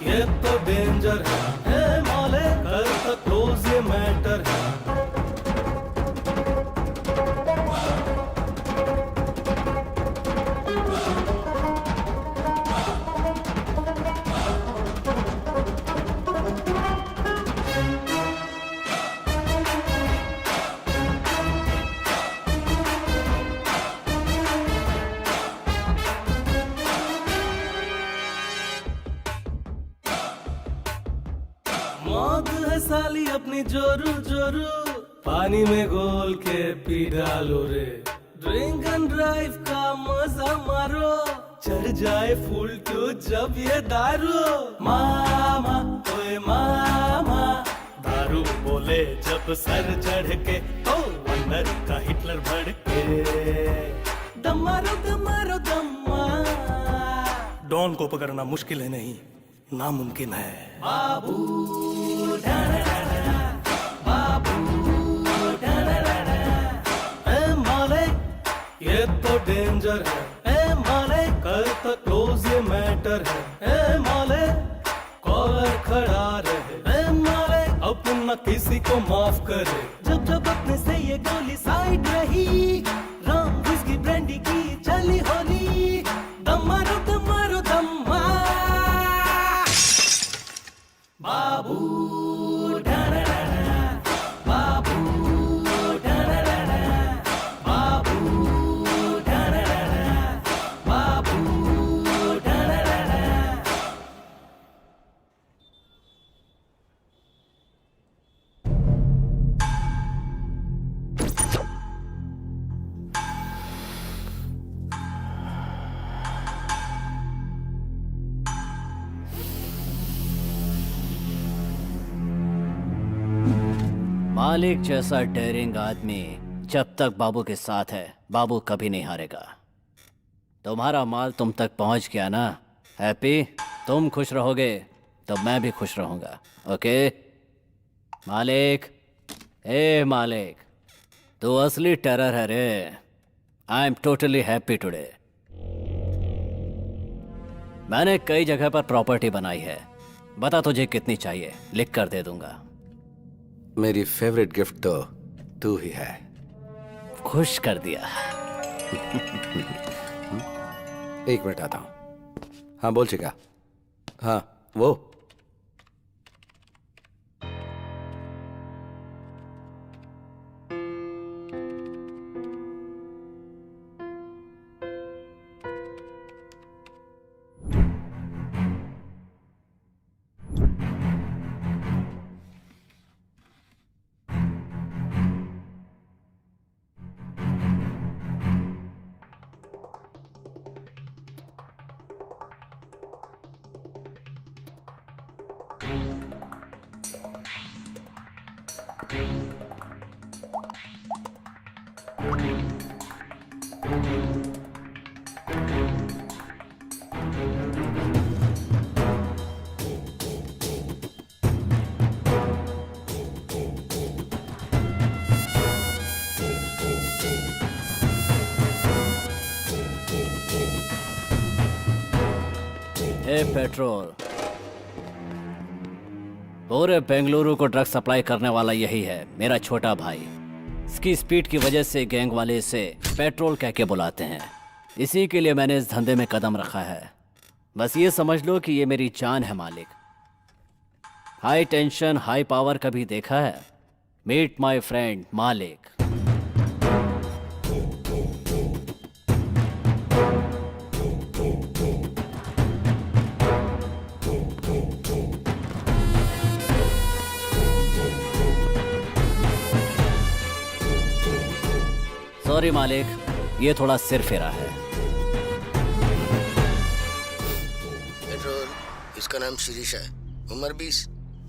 ये तो डेंजर है, मालिक कर तो क्लोज ये मैटर है। मौत है साली अपनी जोरू जोरू, पानी में घोल के पी डालो रे। ड्रिंक एंड ड्राइव का मजा मारो, चढ़ जाए फुल टू जब ये दारू। मामा ओए मामा, दारू बोले जब सर चढ़ के, ओ वंडर का हिटलर भड़के। दम मारो दम मारो दम मार। डॉन को पकड़ना मुश्किल है नहीं, नामुमकिन है। बाबू ये तो डेंजर है, ए माले कर तो क्लोज ये मैटर है। ए माले कॉलर खड़ा रहे, ए माले अपना किसी को माफ करे। जब जब अपने से ये गोली साइड रही, राम विस्की ब्रांडी की चली होली। दम मारो दम मारो दम मार। बाबू मालिक जैसा डेयरिंग आदमी जब तक बाबू के साथ है, बाबू कभी नहीं हारेगा। तुम्हारा माल तुम तक पहुंच गया ना हैप्पी? तुम खुश रहोगे तो मैं भी खुश रहूंगा, ओके? मालिक, ए मालिक, तू असली टेरर है रे। I am totally happy today. मैंने कई जगह पर प्रॉपर्टी बनाई है, बता तुझे कितनी चाहिए, लिख कर दे दूंगा। मेरी फेवरेट गिफ्ट तो तू ही है। खुश कर दिया। एक मिनट आता हूं। हाँ बोल चिका। हाँ वो पेट्रोल, पूरे बेंगलुरु को ड्रग सप्लाई करने वाला यही है, मेरा छोटा भाई। इसकी स्पीड की वजह से गैंग वाले इसे पेट्रोल कह के बुलाते हैं। इसी के लिए मैंने इस धंधे में कदम रखा है। बस ये समझ लो कि ये मेरी जान है मालिक। हाई टेंशन हाई पावर कभी देखा है? मीट माय फ्रेंड मालिक। सॉरी मालिक, ये थोड़ा सिर फेरा है। पेट्रोल, इसका नाम शिरीषा है, उम्र 20,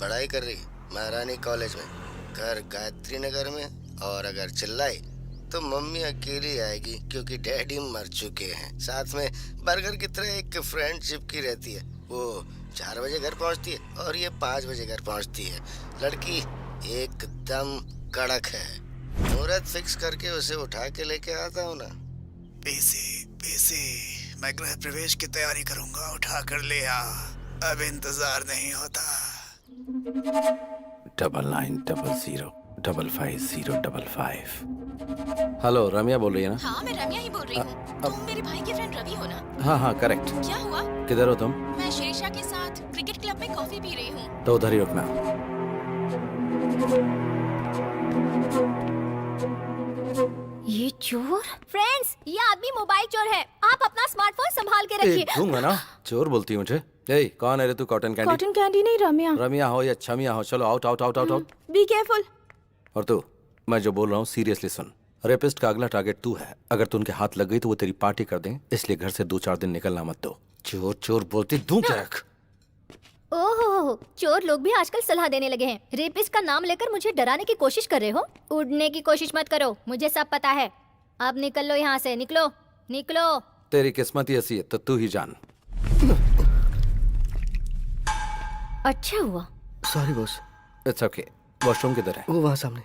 पढ़ाई कर रही महारानी कॉलेज में, घर गायत्री नगर में। और अगर चिल्लाई तो मम्मी अकेली आएगी क्योंकि डैडी मर चुके हैं। साथ में बर्गर की तरह एक फ्रेंड चिपकी रहती है, वो 4 बजे घर पहुंचती है और ये 5 बजे घर पहुंचती है। लड़की एकदम कड़क है। मुहूर्त फिक्स करके उसे उठा के लेके आता हूँ ना। पीसी मैं गृह प्रवेश की तैयारी करूंगा, उठा कर ले आ। अब इंतजार नहीं होता। 9900550555। हेलो, रम्या बोल रही है ना? हाँ, मैं रम्या ही बोल रही हूँ। तुम मेरे भाई के फ्रेंड रवि हो ना? हाँ हाँ करेक्ट। क्या हुआ? किधर हो तुम? मैं शिरीषा के साथ क्रिकेट क्लब में कॉफी पी रही हूँ। तो उधर ही रुकना। ये चोर? फ्रेंड्स, ये आदमी मोबाइल चोर है। आप अपना स्मार्टफोन संभाल के रखिए। दूंगा ना। चोर बोलती है मुझे। ए, कौन है रे तू? Cotton candy? कॉटन कैंडी नहीं, रम्या। रम्या हो या छमिया हो, चलो out out out out out. Be careful. और तू, मैं जो बोल रहा हूँ सीरियसली सुन। रेपिस्ट का अगला टारगेट तू है। अगर तू उनके हाथ लग गई तो वो तेरी पार्टी कर दें, इसलिए घर से 2-4 दिन निकलना मत दो। चोर चोर बोलती, दूं क्या? ओहो, चोर लोग भी आजकल सलाह देने लगे हैं। रेपिस्ट का नाम लेकर मुझे डराने की कोशिश कर रहे हो? उड़ने की कोशिश मत करो, मुझे सब पता है। अब निकल लो यहाँ से, निकलो निकलो। तेरी किस्मत ही ऐसी है तो तू ही जान। अच्छा हुआ। Sorry boss. It's okay. Washroom किधर है? वो वहाँ सामने।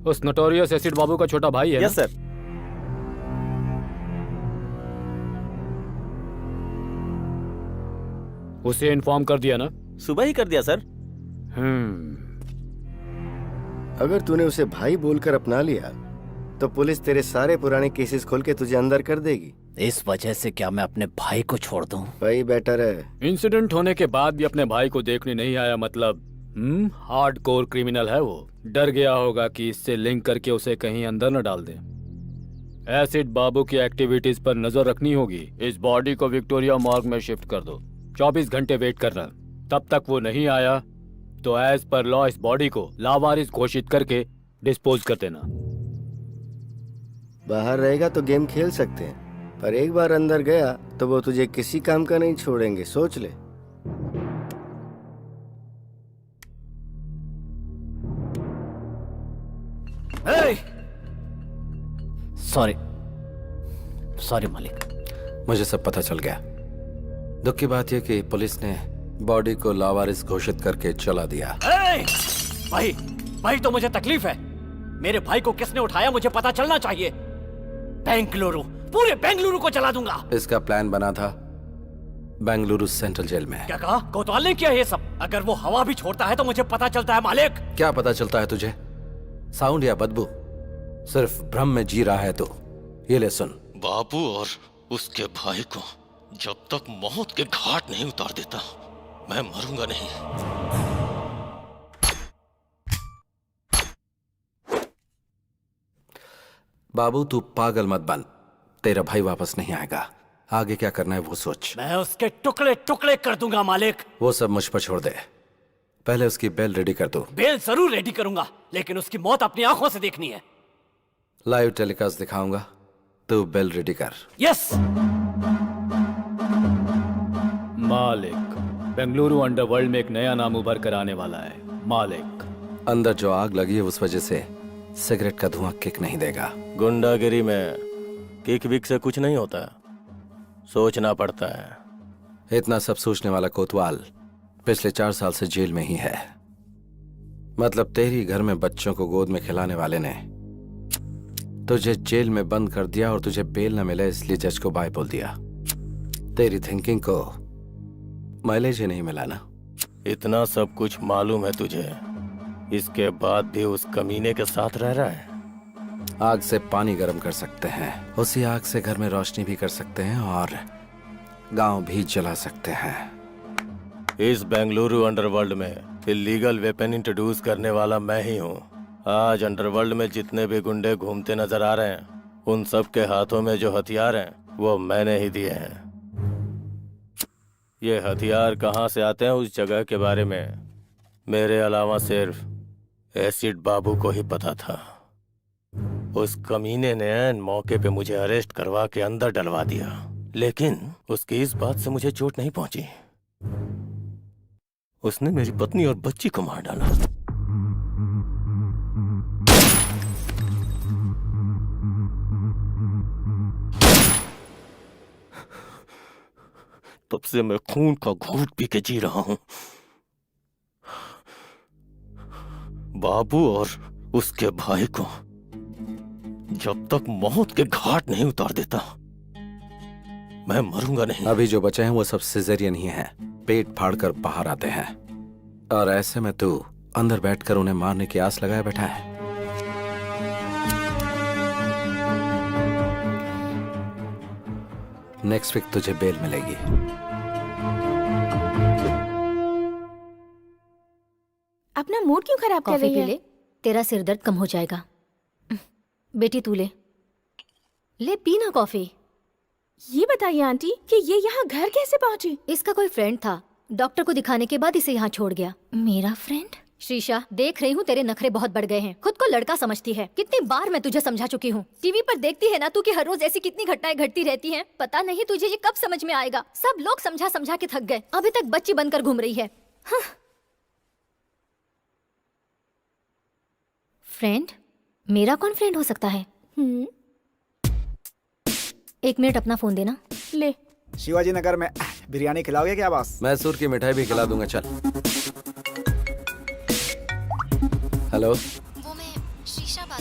उस नोटोरियस एसिड बाबू का छोटा भाई है यस ना? सर। उसे इन्फॉर्म कर दिया ना? सुबह ही कर दिया सर। अगर तूने उसे भाई बोलकर अपना लिया तो पुलिस तेरे सारे पुराने केसेस खोल के तुझे अंदर कर देगी। इस वजह से क्या मैं अपने भाई को छोड़ दूं? वही बेटर है। इंसिडेंट होने के बाद भी अपने भाई को देखने नहीं आया, मतलब हार्डकोर क्रिमिनल है वो। डर गया होगा कि इससे लिंक करके उसे कहीं अंदर न डाल दे। एसिड बाबू की एक्टिविटीज पर नजर रखनी होगी। इस बॉडी को विक्टोरिया मॉर्ग में शिफ्ट कर दो। 24 घंटे वेट करना। तब तक वो नहीं आया तो एज पर लॉ इस बॉडी को लावारिस घोषित करके डिस्पोज कर देना। बाहर रहेगा तो गेम खेल सकते हैं, पर एक बार अंदर गया तो वो तुझे किसी काम का नहीं छोड़ेंगे, सोच ले। सॉरी मालिक। मुझे सब पता चल गया। दुख की बात यह कि पुलिस ने बॉडी को लावारिस घोषित करके चला दिया। भाई तो मुझे तकलीफ है। मेरे भाई को किसने उठाया मुझे पता चलना चाहिए। बेंगलुरु, पूरे बेंगलुरु को चला दूंगा। इसका प्लान बना था बेंगलुरु सेंट्रल जेल में। क्या कहा? कोतवाल ने किया ये सब? अगर वो हवा भी छोड़ता है तो मुझे पता चलता है मालिक। क्या पता चलता है तुझे? साउंड या बदबू? सिर्फ भ्रम में जी रहा है तो ये ले सुन। बाबू और उसके भाई को जब तक मौत के घाट नहीं उतार देता मैं मरूंगा नहीं। बाबू तू पागल मत बन, तेरा भाई वापस नहीं आएगा। आगे क्या करना है वो सोच। मैं उसके टुकड़े टुकड़े कर दूंगा मालिक। वो सब मुझ पर छोड़ दे, पहले उसकी बेल रेडी कर दो। बेल जरूर रेडी करूंगा, लेकिन उसकी मौत अपनी आंखों से देखनी है। लाइव टेलीकास्ट दिखाऊंगा, तू बेल रेडी कर। यस मालिक, बेंगलुरु अंडरवर्ल्ड में एक नया नाम उभर कर आने वाला है। मालिक, अंदर जो आग लगी है उस वजह से सिगरेट का धुआं किक नहीं देगा। गुंडागिरी में किक विक से कुछ नहीं होता, सोचना पड़ता है। इतना सब सोचने वाला कोतवाल पिछले 4 साल से जेल में ही है। मतलब तेरी घर में बच्चों को गोद में खिलाने वाले ने तुझे जेल में बंद कर दिया और तुझे बेल न मिले इसलिए जज को बाय बोल दिया। तेरी थिंकिंग को माइलेज ही नहीं मिला ना। इतना सब कुछ मालूम है तुझे, इसके बाद भी उस कमीने के साथ रह रहा है। आग से पानी गर्म कर सकते हैं, उसी आग से घर में रोशनी भी कर सकते हैं और गांव भी जला सकते हैं। इस बेंगलुरु अंडरवर्ल्ड में इलीगल वेपन इंट्रोड्यूस करने वाला मैं ही हूँ। आज अंडरवर्ल्ड में जितने भी गुंडे घूमते नजर आ रहे हैं उन सब के हाथों में जो हथियार हैं वो मैंने ही दिए हैं। ये हथियार कहाँ से आते हैं उस जगह के बारे में मेरे अलावा सिर्फ एसिड बाबू को ही पता था। उस कमीने ने ऐन मौके पे मुझे अरेस्ट करवा के अंदर डलवा दिया, लेकिन उसकी इस बात से मुझे चोट नहीं पहुंची। उसने मेरी पत्नी और बच्ची को मार डाला। तब से मैं खून का घूंट पी के जी रहा हूं। बाबू और उसके भाई को जब तक मौत के घाट नहीं उतार देता मैं मरूंगा नहीं। अभी जो बचे हैं वो सब सिजेरियन ही हैं, पेट फाड़कर बाहर आते हैं। और ऐसे में तू अंदर बैठकर उन्हें मारने की आस लगाए बैठा है। नेक्स्ट वीक तुझे बेल मिलेगी। अपना मूड क्यों खराब कर कॉफी रही पी है? ले, तेरा सिर दर्द कम हो जाएगा। बेटी तू ले पी ना कॉफी। ये बताइए आंटी कि ये यहाँ घर कैसे पहुँची? इसका कोई फ्रेंड था, डॉक्टर को दिखाने के बाद इसे यहाँ छोड़ गया। मेरा फ्रेंड? श्रीशा, देख रही हूँ तेरे नखरे बहुत बढ़ गए हैं। खुद को लड़का समझती है। कितनी बार मैं तुझे समझा चुकी हूँ। टीवी पर देखती है ना तू कि हर रोज ऐसी कितनी घटनाएं घटती रहती हैं। पता नहीं तुझे ये कब समझ में आएगा। सब लोग समझा समझा के थक गए, अभी तक बच्ची बनकर घूम रही है। हाँ। फ्रेंड? मेरा कौन फ्रेंड हो सकता है? 1 मिनट अपना फोन देना। ले। शिवाजी नगर में बिरयानी खिलाओगे क्या बॉस? मैसूर की मिठाई भी खिला दूंगा, चल। हेलो, वो मैं शीशा बात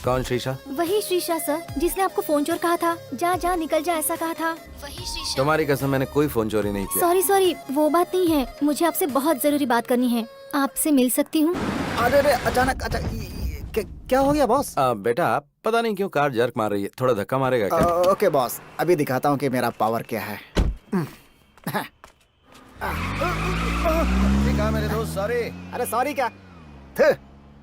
कौन शीशा? वही शीशा सर, जिसने आपको फोन चोर कहा था। जा जा निकल जा ऐसा कहा था। वही शीशा। तुम्हारी कसम, मैंने कोई फोन चोरी नहीं किया। सॉरी सॉरी, वो बात नहीं है। मुझे आपसे बहुत जरूरी बात करनी है। आपसे मिल सकती हूँ? अरे अरे अचानक क्या हो गया बॉस? बेटा पता नहीं क्यों कार जर्क मार रही है, थोड़ा धक्का मारेगा क्या? ओके बॉस, अभी दिखाता हूँ कि मेरा पावर क्या है। देखा मेरे दोस्त, सॉरी। अरे सॉरी क्या,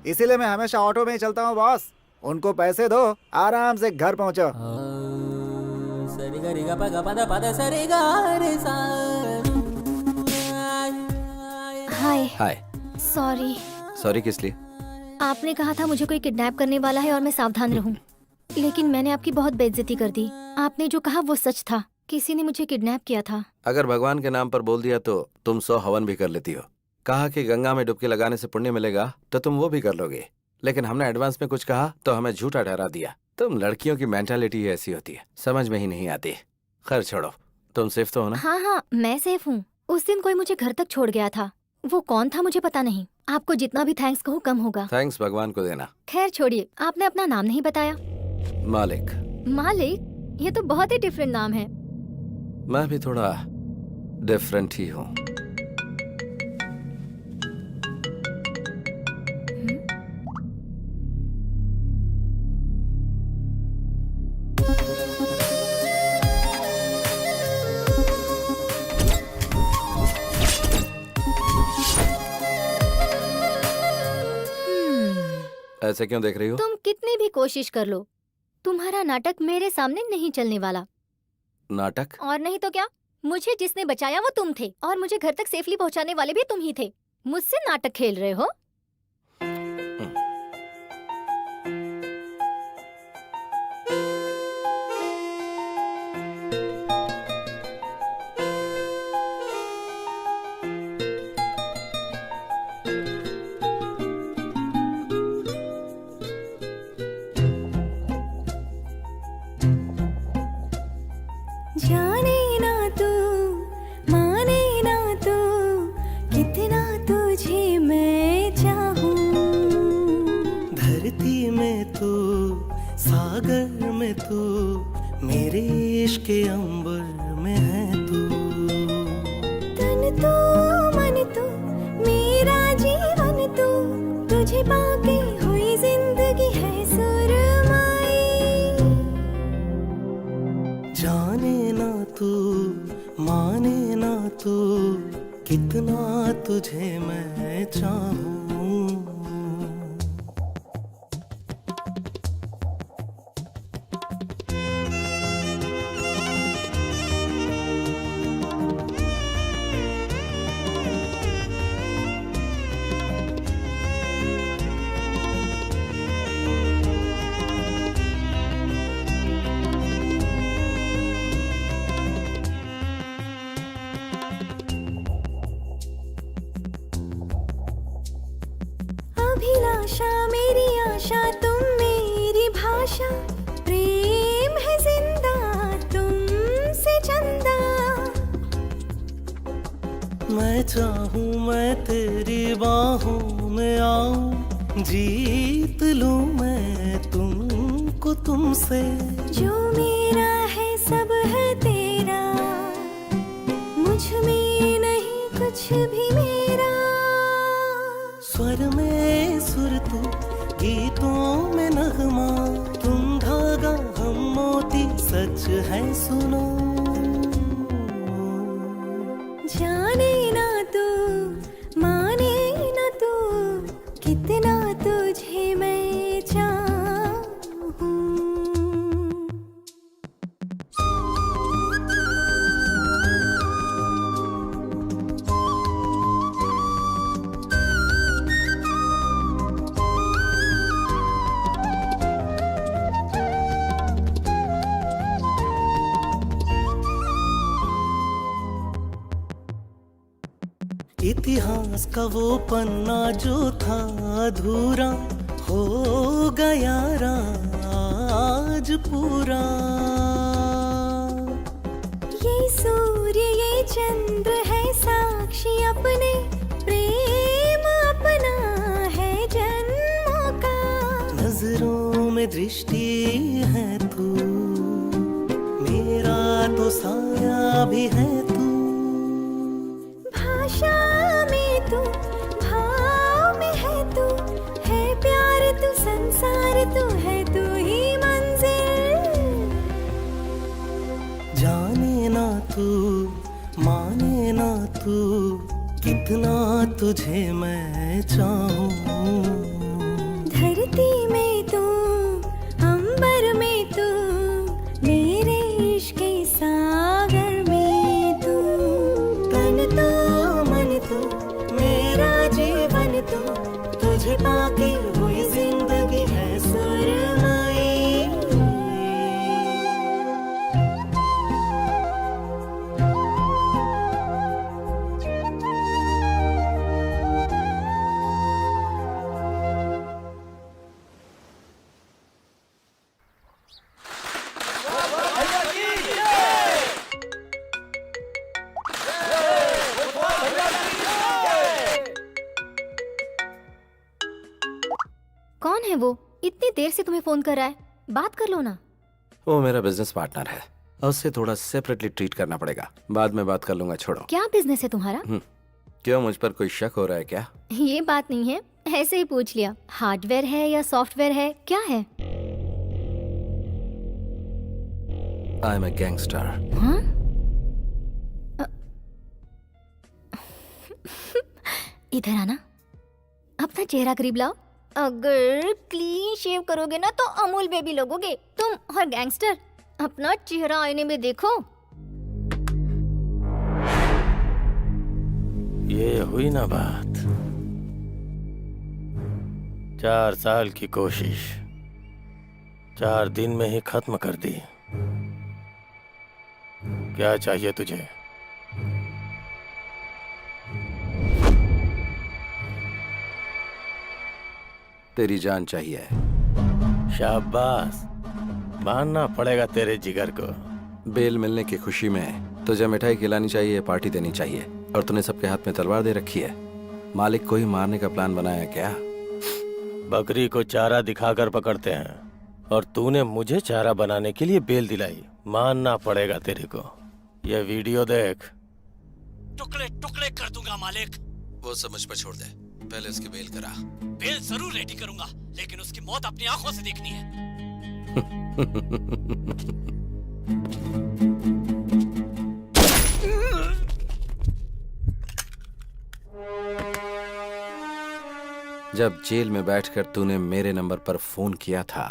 इसीलिए मैं हमेशा ऑटो में ही चलता हूँ बॉस। उनको पैसे दो, आराम से घर पहुँचो। हाय। हाय। सॉरी। सॉरी किस लिए? आपने कहा था मुझे कोई किडनैप करने वाला है और मैं सावधान रहूं। लेकिन मैंने आपकी बहुत बेइज्जती कर दी। आपने जो कहा वो सच था, किसी ने मुझे किडनैप किया था। अगर भगवान के नाम पर बोल दिया तो तुम 100 हवन भी कर लेती हो। कहा कि गंगा में डुबकी लगाने से पुण्य मिलेगा तो तुम वो भी कर लोगे, लेकिन हमने एडवांस में कुछ कहा तो हमें झूठा ठहरा दिया। तुम लड़कियों की मेंटालिटी ऐसी होती है, समझ में ही नहीं आती। खैर छोड़ो, तुम सेफ तो हो ना? हाँ हाँ, मैं सेफ हूँ। उस दिन कोई मुझे घर तक छोड़ गया था। वो कौन था मुझे पता नहीं। आपको जितना भी थैंक्स कहूँ कम होगा। थैंक्स भगवान को देना। खैर छोड़िए, आपने अपना नाम नहीं बताया। मालिक। मालिक? ये तो बहुत ही डिफरेंट नाम है। मैं भी थोड़ा डिफरेंट ही हूँ। ऐसे क्यों देख रही हो? तुम कितनी भी कोशिश कर लो, तुम्हारा नाटक मेरे सामने नहीं चलने वाला। नाटक? और नहीं तो क्या, मुझे जिसने बचाया वो तुम थे और मुझे घर तक सेफली पहुंचाने वाले भी तुम ही थे। मुझसे नाटक खेल रहे हो? जाने ना तू, माने ना तू, कितना तुझे मैं चाहूं। धरती में तू, सागर में तू, मेरे इश्क के अंबर में है तू। तन तू, मन तू, मेरा जीवन तू, तुझे पाके हुई जिंदगी है सुरमई। जाने ना तू, माने ना तू, कितना तुझे मैं चाहूं। अभिलाषा मेरी आशा, तुम मेरी भाषा, प्रेम है जिंदा तुमसे चंदा। मैं चाहूं मैं तेरी बाहों में आऊं, जीत लूं मैं तुमको तुमसे। जो मेरा है सब है तेरा, मुझ में नहीं कुछ भी मेरा। स्वर में सुर तू, गीतों में नगमा, तुम धागा हम मोती, सच है सुनो। जाने ना तू, माने ना तू, कितना तुझे मैं चाहूं। इतिहास का वो पन्ना जो था अधूरा, हो गया आज पूरा। ये सूर्य ये चंद्र है साक्षी, अपने प्रेम अपना है जन्मों का। नजरों में दृष्टि है तू, मेरा तो साया भी है तू। भाषा में तू, भाव में है तू, है प्यार तू, संसार तू, है तू ही मंजिल। जाने ना तू, माने ना तू, कितना तुझे मैं चाहूं। धरती में तू, अंबर में तू, मेरे इश्क के सागर में तू। तन तू, मन तू, मेरा जीवन तू, तुझे पाके हुई जिंदगी है सुरमई। कौन है वो? इतनी देर से तुम्हें फोन कर रहा है, बात कर लो ना। वो मेरा बिजनेस पार्टनर है और उससे थोड़ा सेपरेटली ट्रीट करना पड़ेगा। बाद में बात कर लूंगा, छोड़ो। क्या बिजनेस है तुम्हारा? क्यों, मुझ पर कोई शक हो रहा है क्या? ये बात नहीं है, ऐसे ही पूछ लिया। हार्डवेयर है या सॉफ्टवेयर है, क्या है? I am a gangster. हाँ? इधर आना, अपना चेहरा करीब लाओ। अगर क्लीन शेव करोगे ना तो अमूल बेबी लगोगे तुम। और गैंगस्टर, अपना चेहरा आईने में देखो। ये हुई ना बात। 4 साल की कोशिश 4 दिन में ही खत्म कर दी। क्या चाहिए तुझे? तेरी जान चाहिए। शाबाश, मानना पड़ेगा तेरे जिगर को। बेल मिलने की खुशी में तुझे मिठाई खिलानी चाहिए, पार्टी देनी चाहिए, और तूने सबके हाथ में तलवार दे रखी है। मालिक को ही मारने का प्लान बनाया क्या? बकरी को चारा दिखाकर पकड़ते हैं और तूने मुझे चारा बनाने के लिए बेल दिलाई। मानना पड़ेगा तेरे को। ये वीडियो देख। टुकड़े टुकड़े कर दूंगा मालिक। वो सब मुझ पर छोड़ दे, पहले उसकी बेल करा। बेल जरूर रेडी करूंगा, लेकिन उसकी मौत अपनी आंखों से देखनी है। जब जेल में बैठकर तूने मेरे नंबर पर फोन किया था,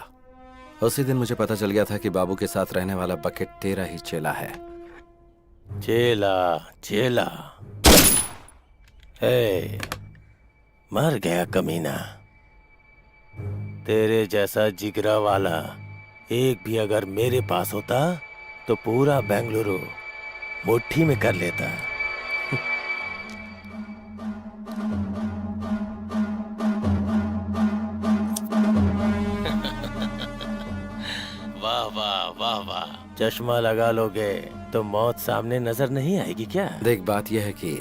उसी दिन मुझे पता चल गया था कि बाबू के साथ रहने वाला बकेट तेरा ही चेला है। चेला चेला, हे, मर गया कमीना। तेरे जैसा जिगरा वाला एक भी अगर मेरे पास होता तो पूरा बेंगलुरु मुट्ठी में कर लेता। वाह वाह वाह वाह, चश्मा लगा लोगे तो मौत सामने नजर नहीं आएगी क्या? देख, बात यह है कि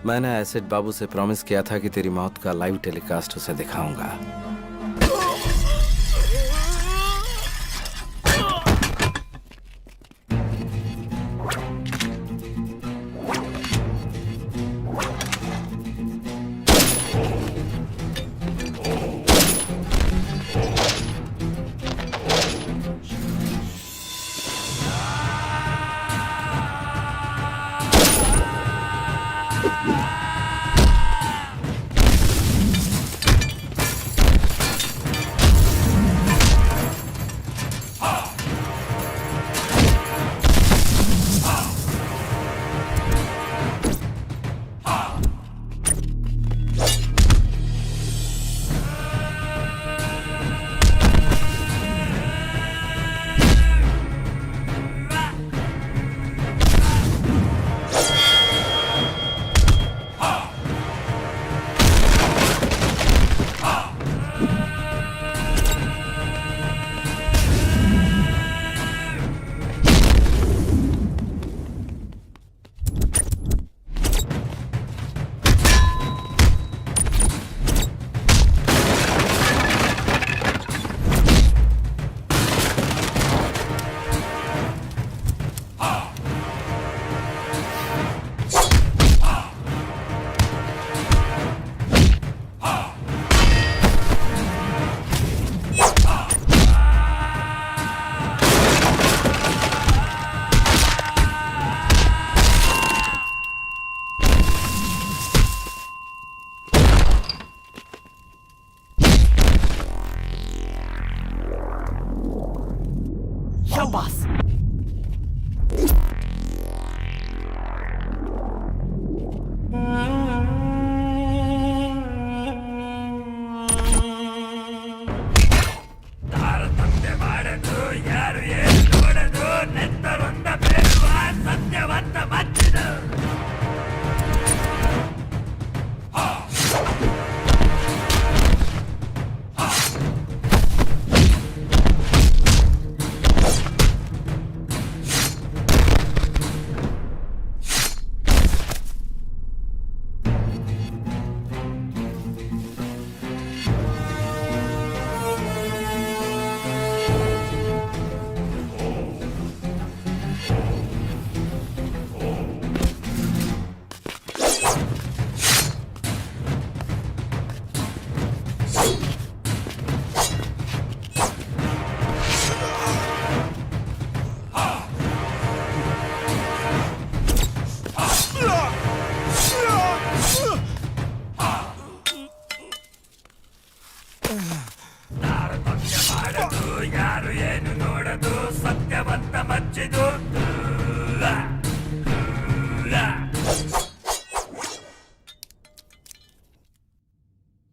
मैंने एसिड बाबू से प्रॉमिस किया था कि तेरी मौत का लाइव टेलीकास्ट उसे दिखाऊंगा।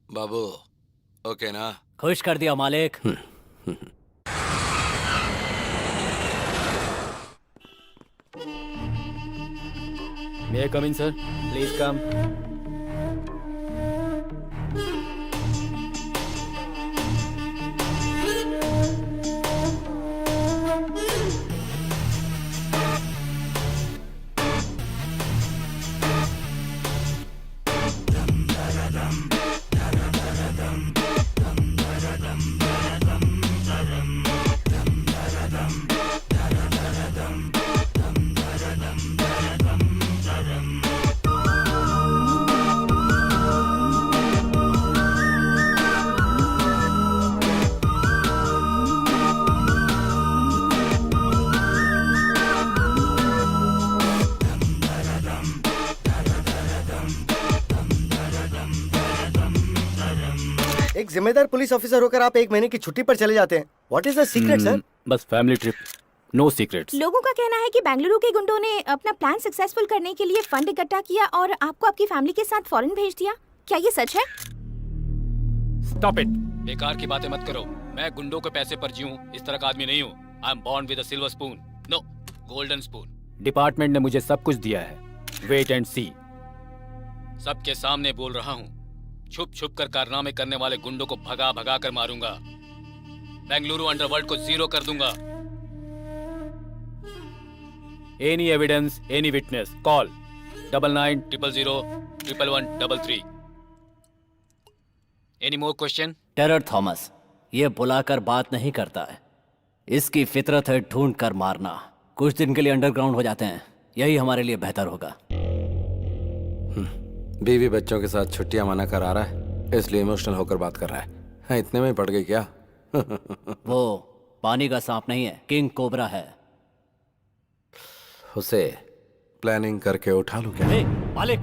बाबू ओके ना? खुश कर दिया मालिक। मे आई कम इन सर? Please come. एक जिम्मेदार पुलिस ऑफिसर होकर आप 1 महीने की छुट्टी पर चले जाते हैं। What is the secret sir? बस फैमिली ट्रिप, नो सीक्रेट्स। लोगों का कहना है कि बेंगलुरु के गुंडों ने अपना प्लान सक्सेसफुल करने के लिए फंड इकट्ठा किया और आपको आपकी फैमिली के साथ फॉरेन भेज दिया। क्या ये सच है? स्टॉप इट, बेकार की बातें मत करो। मैं गुंडों के पैसे पर जीऊं इस तरह का आदमी नहीं हूँ। I am born with a silver spoon, no golden spoon. Department ने मुझे सब कुछ दिया है, वेट एंड सी। सबके सामने बोल रहा हूँ, छुप छुप कर कारनामे करने वाले गुंडों को भगा भगा कर मारूंगा। बेंगलुरु अंडरवर्ल्ड को जीरो कर दूंगा। Any evidence, any witness, call 9900011133। Any more question? Terror Thomas ये बुलाकर बात नहीं करता है, इसकी फितरत है ढूंढ कर मारना। कुछ दिन के लिए अंडरग्राउंड हो जाते हैं, यही हमारे लिए बेहतर होगा। बीवी बच्चों के साथ छुट्टियां मना कर आ रहा है, इसलिए इमोशनल होकर बात कर रहा है। हाँ, इतने में ही पड़ गई क्या? वो पानी का सांप नहीं है, किंग कोबरा है। उसे प्लानिंग करके उठा लूं क्या? ए, मालिक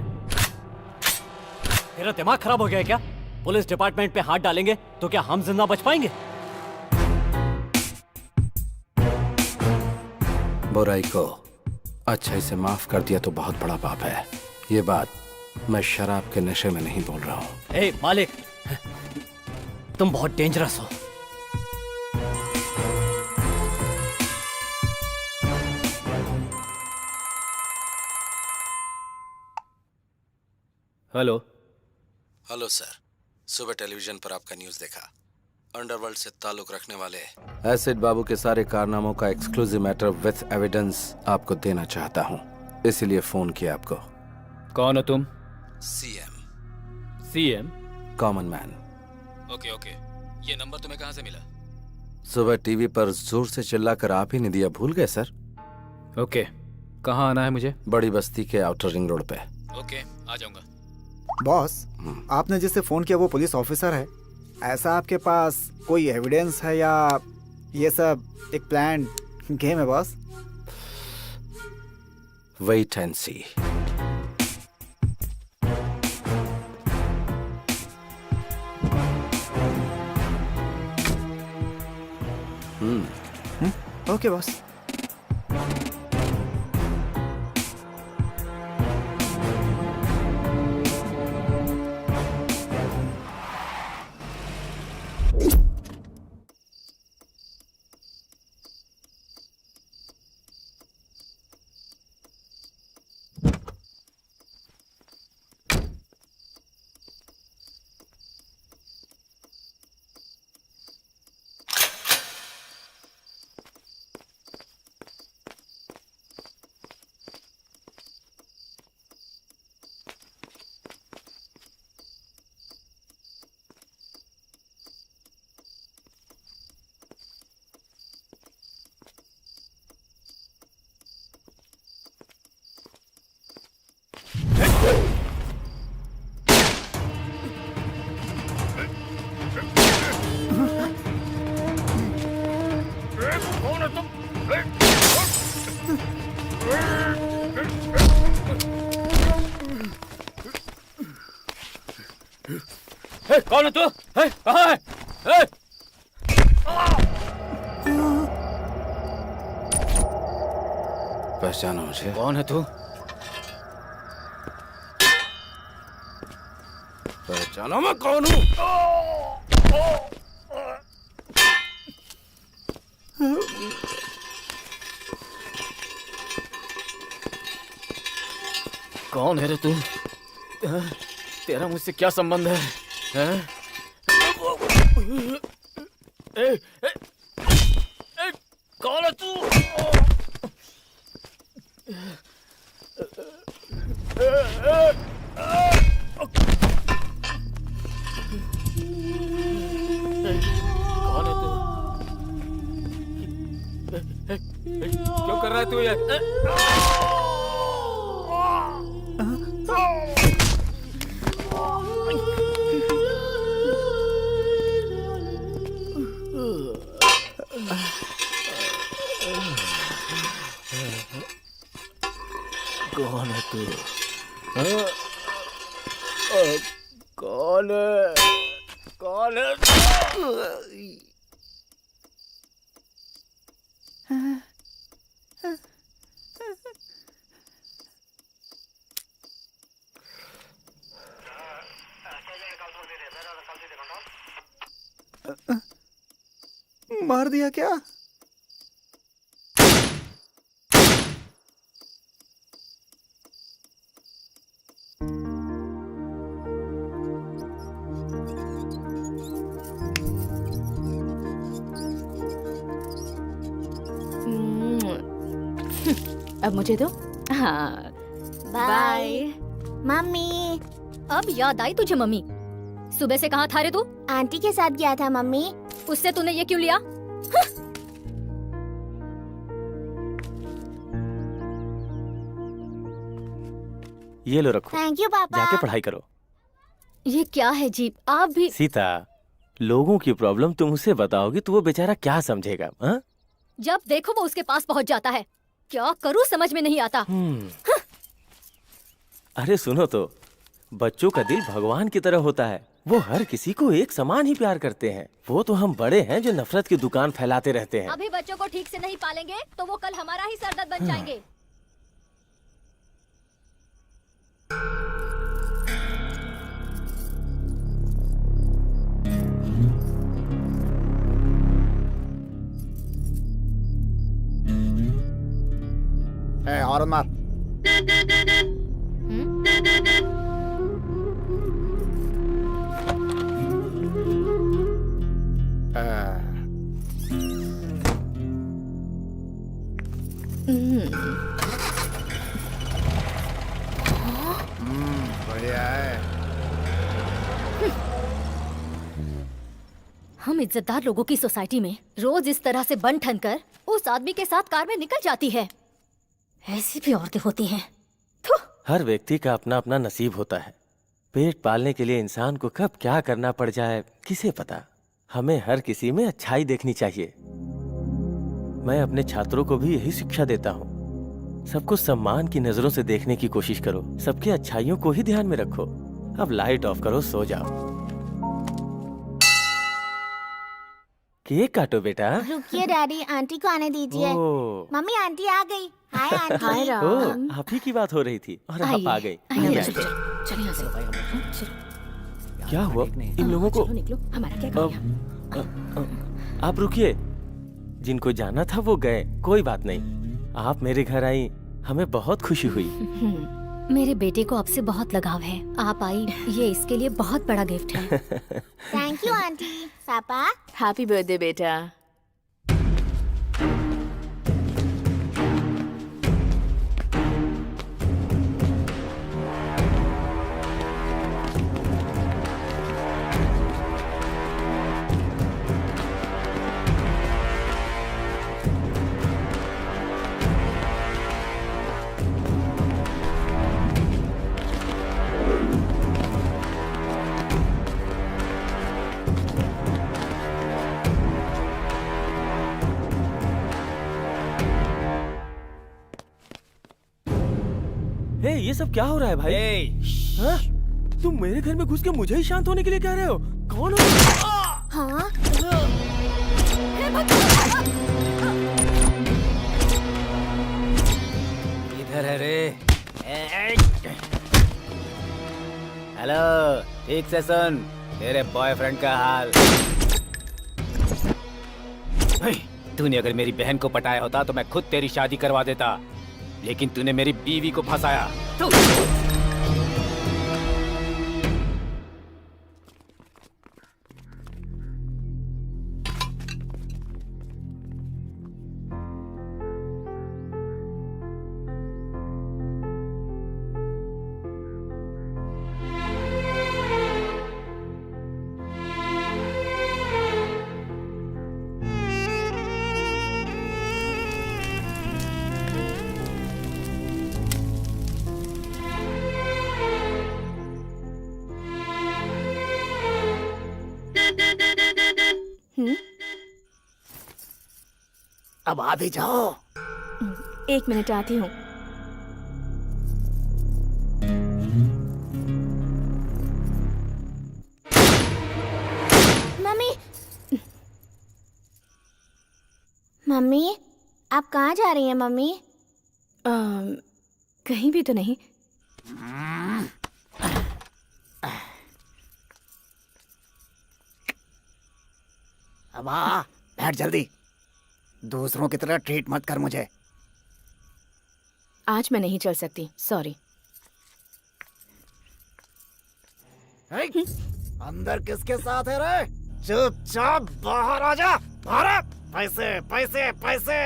तेरा दिमाग खराब हो गया है क्या? पुलिस डिपार्टमेंट पे हाथ डालेंगे तो क्या हम जिंदा बच पाएंगे? बुराई को अच्छाई से माफ कर दिया तो बहुत बड़ा पाप है। ये बात मैं शराब के नशे में नहीं बोल रहा हूँ। ए मालिक, तुम बहुत डेंजरस हो। हेलो। हेलो सर, सुबह टेलीविजन पर आपका न्यूज़ देखा। अंडरवर्ल्ड से ताल्लुक रखने वाले एसिड बाबू के सारे कारनामों का एक्सक्लूसिव मैटर विथ एविडेंस आपको देना चाहता हूँ, इसीलिए फोन किया आपको। कौन हो तुम? CM. CM? Common man. Okay okay, ये नंबर तुम्हें कहाँ से मिला? सुबह टीवी पर जोर से चिल्लाकर आप ही ने दिया, भूल गए सर? ओके, कहाँ आना है मुझे? बड़ी बस्ती के आउटर रिंग रोड पे। ओके, आ जाऊंगा। बॉस, आपने जिससे फोन किया वो पुलिस ऑफिसर है। ऐसा आपके पास कोई एविडेंस है या ये सब एक प्लान गेम है boss? Wait and see. Okay boss. कौन है तू? कहाँ है? पहचाना मुझे? कौन है तू? पहचाना मैं कौन हूँ? कौन है रे तू? तेरा मुझसे क्या संबंध है? हैं? कौन है तू? कौन है तू? क्यों कर रहा है तू ये? कौन है तू? कौन है? कौन है? मार दिया क्या? अब मुझे दो। हाँ, बाय। मम्मी, अब याद आई तुझे मम्मी? सुबह से कहाँ था रे तू? आंटी के साथ गया था मम्मी। उससे तूने ये क्यों लिया? ये लो रखो, थैंक यू पापा। जाके पढ़ाई करो। ये क्या है जी? आप भी सीता, लोगों की प्रॉब्लम तुम उसे बताओगी तो वो बेचारा क्या समझेगा? हाँ? जब देखो वो उसके पास पहुंच जाता है। क्या करूं समझ में नहीं आता। अरे सुनो तो, बच्चों का दिल भगवान की तरह होता है। वो हर किसी को एक समान ही प्यार करते हैं। वो तो हम बड़े हैं जो नफरत की दुकान फैलाते रहते हैं। अभी बच्चों को ठीक से नहीं पालेंगे तो वो कल हमारा ही सरदर्द बन जाएंगे। और मार। बढ़िया है। हम इज्जतदार लोगों की सोसाइटी में रोज इस तरह से बन ठन कर उस आदमी के साथ कार में निकल जाती है। ऐसी भी औरतें होती हैं। हर व्यक्ति का अपना अपना नसीब होता है। पेट पालने के लिए इंसान को कब क्या करना पड़ जाए किसे पता। हमें हर किसी में अच्छाई देखनी चाहिए। मैं अपने छात्रों को भी यही शिक्षा देता हूँ। सबको सम्मान की नजरों से देखने की कोशिश करो। सबके अच्छाइयों को ही ध्यान में रखो। अब लाइट ऑफ करो, सो जाओ। केक काटो बेटा। रुकिए डैडी, आंटी को आने दीजिए। ओह। मम्मी आंटी आ गई। Hi aunty. हाय राम। ओह, आप ही की बात हो रही थी और आप आ गई। आइए, आइए। चलिए यहाँ से। क्या हुआ इन लोगों को? चलो निकलो, हमारा क्या काम यहाँ? आप रुकिए। जिनको जाना था वो गए, कोई बात नहीं। आप मेरे घर आई, हमें बहुत खुशी हुई। मेरे बेटे को आपसे बहुत लगाव है। आप आई, ये इसके लिए बहुत बड़ा गिफ्ट है। Thank you aunty. पापा, हैप्पी बर्थडे बेटा। हे, ये सब क्या हो रहा है भाई? हाँ? तुम मेरे घर में घुस के मुझे ही शांत होने के लिए कह रहे हो? कौन हो? हाँ इधर है रे। हेलो, ठीक से सुन तेरे बॉयफ्रेंड का हाल। तूने अगर मेरी बहन को पटाया होता तो मैं खुद तेरी शादी करवा देता, लेकिन तूने मेरी बीवी को फंसाया। तू अब आ भी जाओ। 1 मिनट आती हूँ। मम्मी मम्मी आप कहाँ जा रही हैं मम्मी? कहीं भी तो नहीं। अब आ, बैठ जल्दी। दूसरों की तरह ट्रीट मत कर मुझे। आज मैं नहीं चल सकती, सॉरी। अंदर किसके साथ है रे? चुपचाप बाहर आ जा। बाहर। पैसे पैसे पैसे,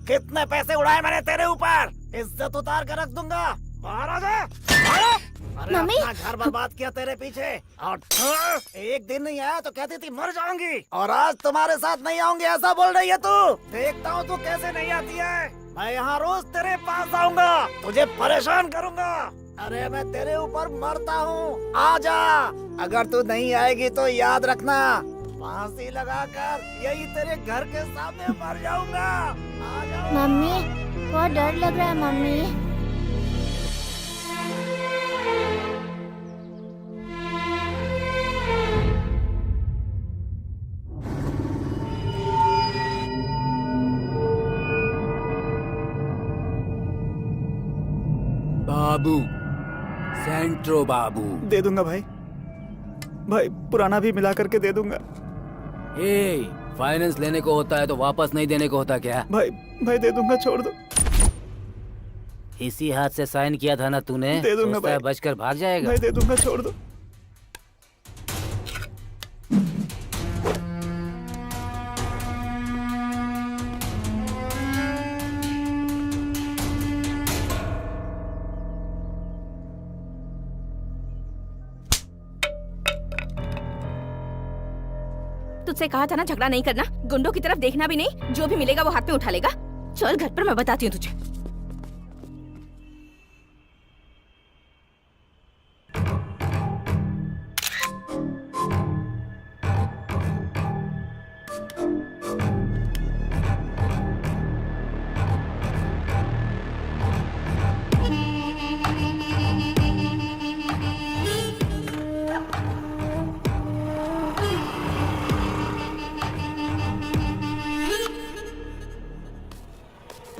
कितने पैसे उड़ाए मैंने तेरे ऊपर? इज्जत उतार कर रख दूंगा। बाहर आ जा। अरे मम्मी! अपना घर बर्बाद किया तेरे पीछे, और एक दिन नहीं आया तो कहती थी मर जाऊंगी, और आज तुम्हारे साथ नहीं आऊंगी ऐसा बोल रही है तू। देखता हूँ तू कैसे नहीं आती है। मैं यहाँ रोज तेरे पास आऊंगा, तुझे परेशान करूंगा। अरे मैं तेरे ऊपर मरता हूँ, आ जा। अगर तू नहीं आएगी तो याद रखना, फांसी लगाकर यही तेरे घर के सामने मर जाऊंगा। आ जा। मम्मी बहुत डर लग रहा है मम्मी। बाबू, सेंट्रो बाबू। दे दूंगा भाई, भाई पुराना भी मिला करके दे दूंगा। ए, फाइनेंस लेने को होता है तो वापस नहीं देने को होता क्या? भाई भाई दे दूंगा, छोड़ दो। इसी हाथ से साइन किया था ना तूने? दे दूंगा सोचता है भाई। बचकर भाग जाएगा? भाई दे दूंगा, छोड़ दो। तुझसे कहा था ना झगड़ा नहीं करना, गुंडों की तरफ देखना भी नहीं, जो भी मिलेगा वो हाथ में उठा लेगा। चल घर पर, मैं बताती हूँ तुझे।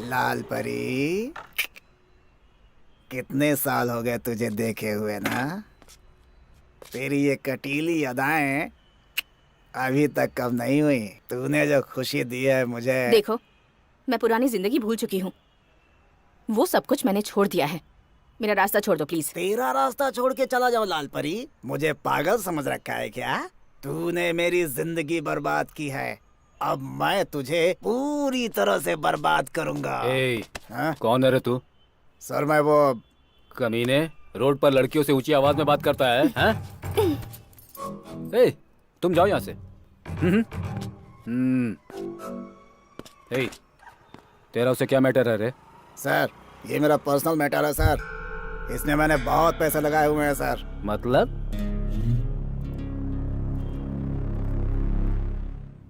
लाल परी, कितने साल हो गए तुझे देखे हुए ना? तेरी ये कटीली अदाएं अभी तक कब नहीं हुई। तूने जो खुशी दी है मुझे। देखो, मैं पुरानी जिंदगी भूल चुकी हूँ, वो सब कुछ मैंने छोड़ दिया है। मेरा रास्ता छोड़ दो प्लीज। तेरा रास्ता छोड़ के चला जाओ लाल परी? मुझे पागल समझ रखा है क्या? तूने मेरी जिंदगी बर्बाद की है, अब मैं तुझे पूरी तरह से बर्बाद करूंगा। हाँ? कौन है रे तू? सर मैं वो कमीने, रोड पर लड़कियों से ऊंची आवाज में बात करता है, हैं? ए, तुम जाओ यहाँ से। ए, तेरा उसे क्या मैटर है रे? सर ये मेरा पर्सनल मैटर है सर, इसमें मैंने बहुत पैसे लगाए हुए हैं सर। मतलब?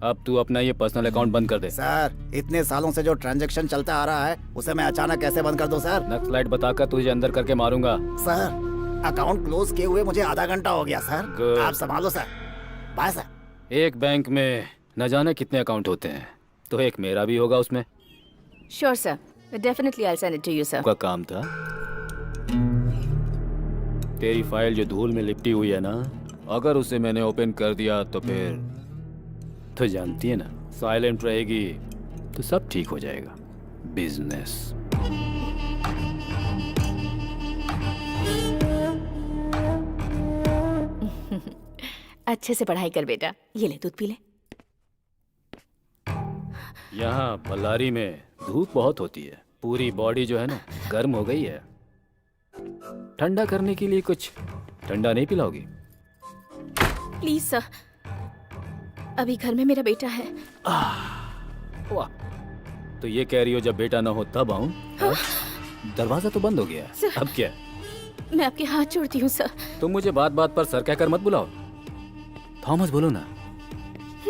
अब तू अपना ये पर्सनल अकाउंट बंद कर दे। सर इतने सालों से जो ट्रांजैक्शन चलता आ रहा है उसे मैं अचानक कैसे बंद कर दूं सर? नक्सलाइट बताकर तुझे अंदर करके मारूंगा। सर अकाउंट क्लोज किए हुए मुझे आधा घंटा हो गया सर। Good. आप संभालो सर। Bye sir. एक बैंक में न जाने कितने अकाउंट होते हैं, तो एक मेरा भी होगा उसमें। Sure sir, definitely I send it to you sir. का काम था। तेरी फाइल जो धूल में लिपटी हुई है ना, अगर उसे मैंने ओपन कर दिया तो फिर तो जानती है ना, साइलेंट रहेगी तो सब ठीक हो जाएगा। बिजनेस। अच्छे से पढ़ाई कर बेटा, ये ले दूध पी ले। यहाँ बल्लारी में धूप बहुत होती है, पूरी बॉडी जो है ना गर्म हो गई है। ठंडा करने के लिए कुछ ठंडा नहीं पिलाओगी? प्लीज सर, अभी घर में मेरा बेटा है। वाह, तो ये कह रही हो जब बेटा ना हो तब आऊं? दरवाजा तो बंद हो गया है, अब क्या? मैं आपके हाथ जोड़ती हूँ सर। तुम मुझे बात बात पर सर कहकर मत बुलाओ, थॉमस बोलो ना।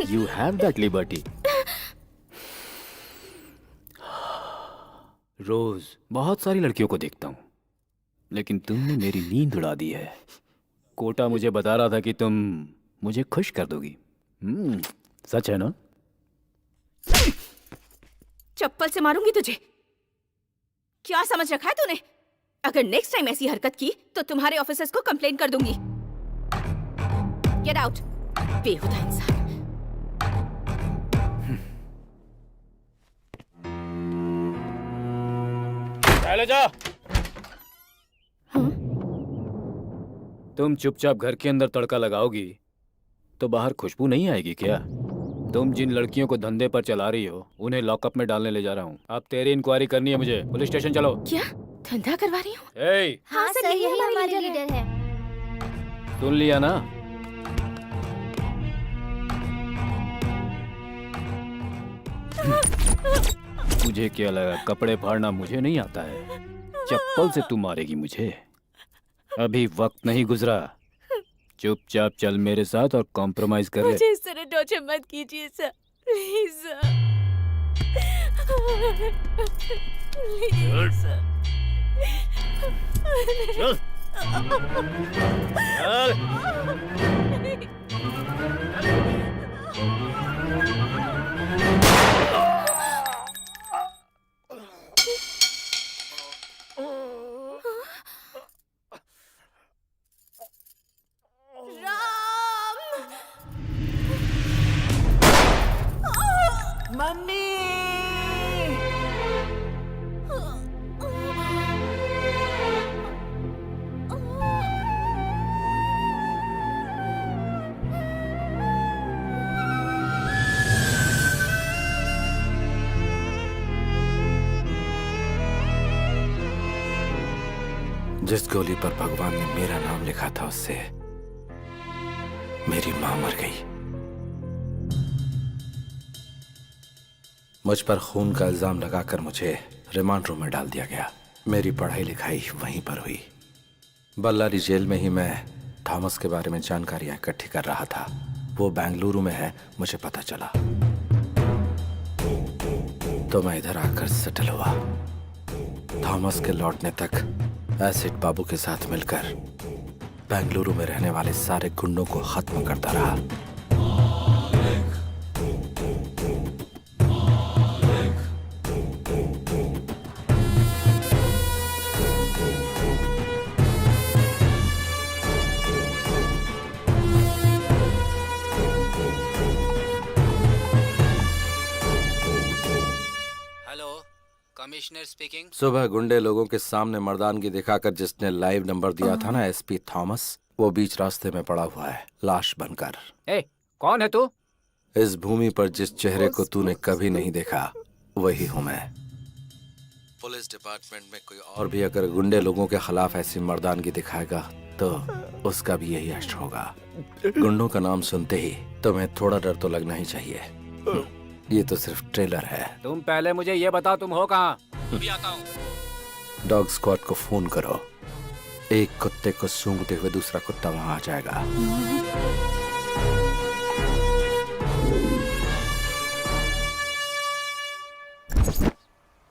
You have that liberty. रोज बहुत सारी लड़कियों को देखता हूँ, लेकिन तुमने मेरी नींद उड़ा दी है। कोटा मुझे बता रहा था कि तुम मुझे खुश कर दोगी। सच है ना? चप्पल से मारूंगी तुझे। क्या समझ रखा है तूने? अगर नेक्स्ट टाइम ऐसी हरकत की तो तुम्हारे ऑफिसर्स को कंप्लेन कर दूंगी। गेट आउट, बेहुदा इंसान। चले जा। तुम चुपचाप घर के अंदर तड़का लगाओगी तो बाहर खुशबू नहीं आएगी क्या? तुम जिन लड़कियों को धंधे पर चला रही हो उन्हें लॉकअप में डालने ले जा रहा हूँ। अब तेरी इंक्वायरी करनी है मुझे। पुलिस स्टेशन चलो। क्या धंधा करवा रही हूँ? ए, हाँ सर, यही हमारे लीडर है। सुन लिया ना? मुझे क्या लगा कपड़े फाड़ना मुझे नहीं आता है? चप्पल से तू मारेगी मुझे? अभी वक्त नहीं गुजरा। चुपचाप चल मेरे साथ और कॉम्प्रोमाइज कर ले। मुझे इस तरह टॉर्चर मत कीजिए sir, please sir. Please sir. चल। जिस गोली पर भगवान ने मेरा नाम लिखा था उससे मेरी मां मर गई। मुझ पर खून का इल्जाम लगाकर मुझे रिमांड रूम में डाल दिया गया। मेरी पढ़ाई लिखाई वहीं पर हुई। बल्लारी जेल में ही मैं थॉमस के बारे में जानकारियां इकट्ठी कर रहा था। वो बेंगलुरु में है, मुझे पता चला तो मैं इधर आकर सेटल हुआ। थॉमस के लौटने तक एसिड बाबू के साथ मिलकर बेंगलुरु में रहने वाले सारे गुंडों को खत्म करता रहा। Commissioner speaking. सुबह गुंडे लोगों के सामने मर्दानगी दिखाकर जिसने लाइव नंबर दिया था ना, एसपी थॉमस, वो बीच रास्ते में पड़ा हुआ है लाश बनकर। ए, कौन है तू? इस भूमि पर जिस चेहरे को तूने कभी नहीं देखा वही हूँ मैं। पुलिस डिपार्टमेंट में कोई और भी अगर गुंडे लोगों के खिलाफ ऐसी मर्दानगी दिखाएगा तो उसका भी यही अश्र होगा। गुंडों का नाम सुनते ही तुम्हें थोड़ा डर तो लगना ही चाहिए। ये तो सिर्फ ट्रेलर है। तुम पहले मुझे ये बताओ तुम हो कहाँ? अभी आता हूँ। डॉग स्क्वाड को फोन करो। एक कुत्ते को सूंघते हुए दूसरा कुत्ता वहां आ जाएगा।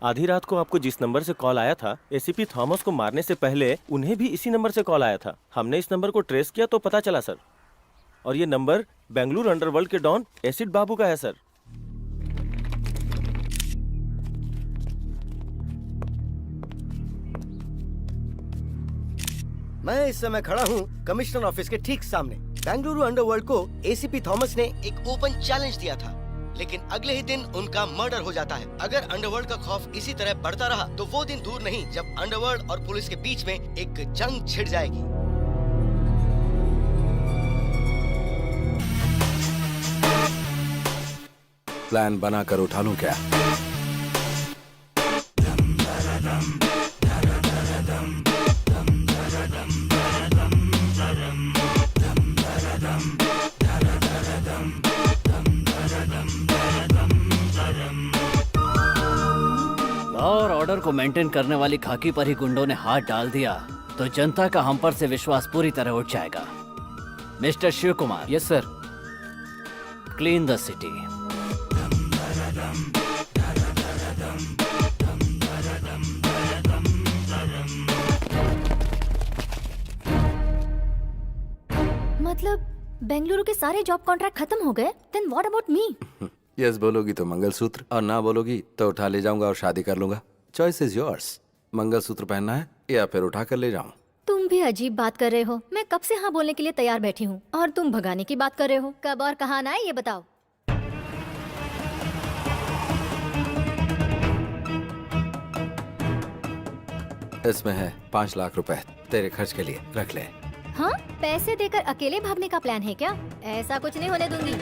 आधी रात को आपको जिस नंबर से कॉल आया था, एसीपी थॉमस को मारने से पहले उन्हें भी इसी नंबर से कॉल आया था। हमने इस नंबर को ट्रेस किया तो पता चला सर, और ये नंबर बेंगलुरु अंडरवर्ल्ड के डॉन एसिड बाबू का है सर। मैं इस समय खड़ा हूँ कमिश्नर ऑफिस के ठीक सामने। बेंगलुरु अंडरवर्ल्ड को एसीपी थॉमस ने एक ओपन चैलेंज दिया था, लेकिन अगले ही दिन उनका मर्डर हो जाता है। अगर अंडरवर्ल्ड का खौफ इसी तरह बढ़ता रहा तो वो दिन दूर नहीं जब अंडरवर्ल्ड और पुलिस के बीच में एक जंग छिड़ जाएगी। प्लान बनाकर उठा लूं क्या? और ऑर्डर को मेंटेन करने वाली खाकी पर ही गुंडों ने हाथ डाल दिया तो जनता का हम पर से विश्वास पूरी तरह उठ जाएगा। Mister Shiv Kumar. Yes sir. Clean the city. मतलब बेंगलुरु के सारे जॉब कॉन्ट्रैक्ट खत्म हो गए? Then what about me? Yes बोलोगी तो मंगलसूत्र, और ना बोलोगी तो उठा ले जाऊंगा और शादी कर लूंगा। Choice is yours. मंगलसूत्र पहनना है या फिर उठा कर ले जाऊं? तुम भी अजीब बात कर रहे हो। मैं कब से हाँ बोलने के लिए तैयार बैठी हूँ और तुम भगाने की बात कर रहे हो। कब और कहाँ आना है ये बताओ। इसमें है 5 लाख रुपए तेरे खर्च के लिए, रख ले। हाँ, पैसे देकर अकेले भागने का प्लान है क्या? ऐसा कुछ नहीं होने दूंगी।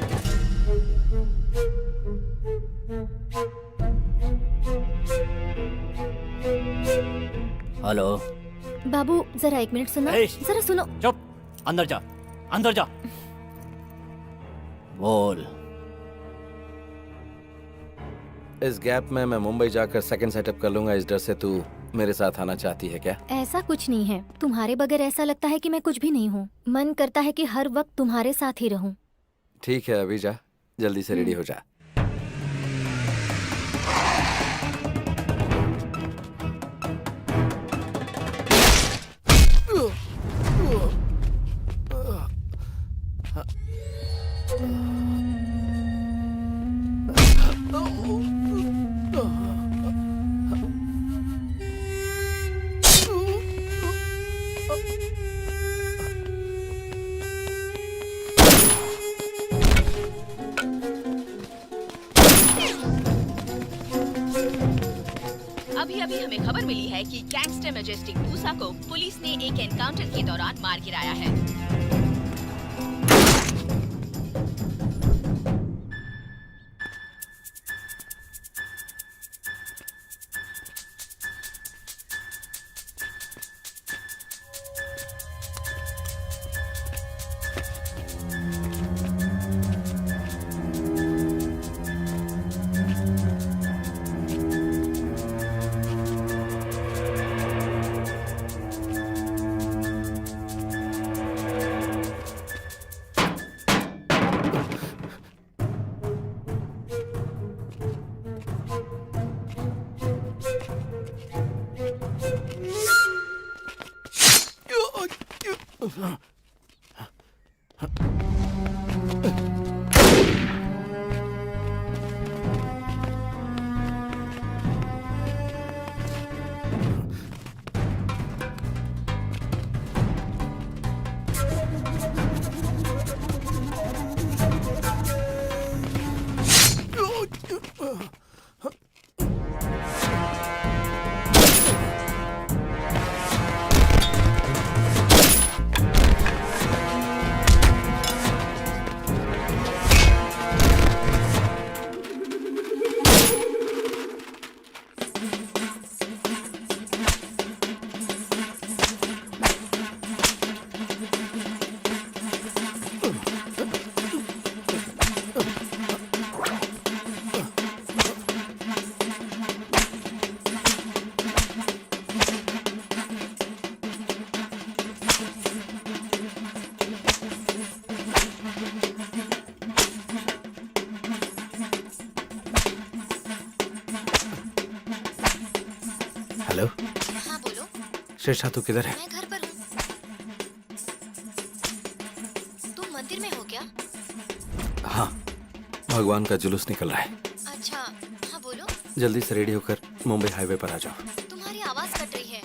हेलो बाबू, जरा 1 मिनट सुनो। जरा सुनो। चुप, अंदर जा, अंदर जा। बोल। इस गैप में मैं मुंबई जाकर सेकंड सेटअप कर लूंगा। इस डर से तू मेरे साथ आना चाहती है क्या? ऐसा कुछ नहीं है। तुम्हारे बगैर ऐसा लगता है कि मैं कुछ भी नहीं हूँ। मन करता है कि हर वक्त तुम्हारे साथ ही रहूं। ठीक है, अभी जा, जल्दी से रेडी हो जा। अभी अभी हमें खबर मिली है कि गैंगस्टर मैजेस्टिक मूसा को पुलिस ने एक एनकाउंटर के दौरान मार गिराया है। शेषा तू किधर है? मैं घर पर हूँ। तुम मंदिर में हो क्या? हाँ, भगवान का जुलूस निकल रहा है। अच्छा, हाँ बोलो। जल्दी से रेडी होकर मुंबई हाईवे पर आ जाओ। तुम्हारी आवाज कट रही है।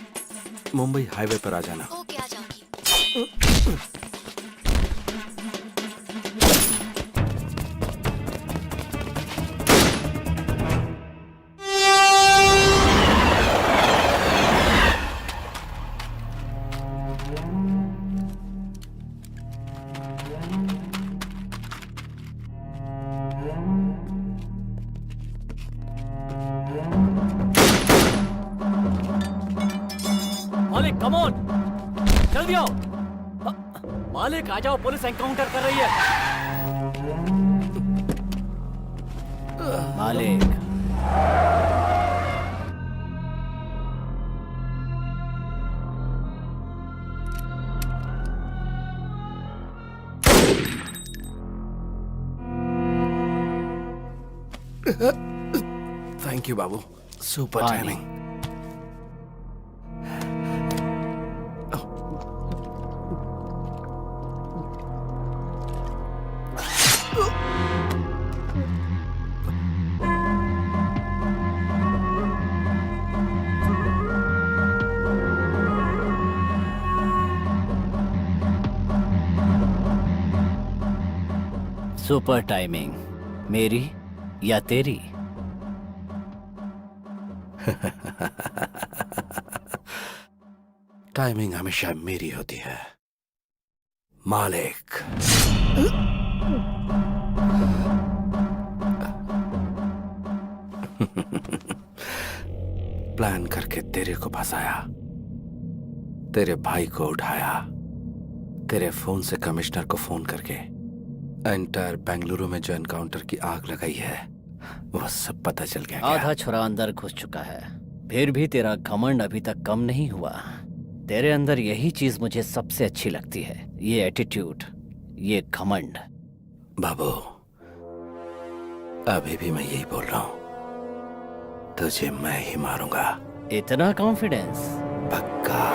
मुंबई हाईवे पर आ जाना। ओके, आ जाऊंगी। मालिक कम ऑन, जल्दी आओ। मालिक आ जाओ, पुलिस एनकाउंटर कर रही है। मालिक थैंक यू बाबू, सुपर पानी। टाइमिंग। सुपर टाइमिंग, मेरी या तेरी? टाइमिंग हमेशा मेरी होती है मालिक। प्लान करके तेरे को फंसाया, तेरे भाई को उठाया, तेरे फोन से कमिश्नर को फोन करके एंटायर बेंगलुरु में जो एनकाउंटर की आग लगाई है वो सब पता चल गया। आधा छुरा अंदर घुस चुका है, फिर भी तेरा घमंड अभी तक कम नहीं हुआ। तेरे अंदर यही चीज मुझे सबसे अच्छी लगती है, ये एटीट्यूड, ये घमंड। बाबू, अभी भी मैं यही बोल रहा हूं, तुझे मैं ही मारूंगा। इतना कॉन्फिडेंस? पक्का।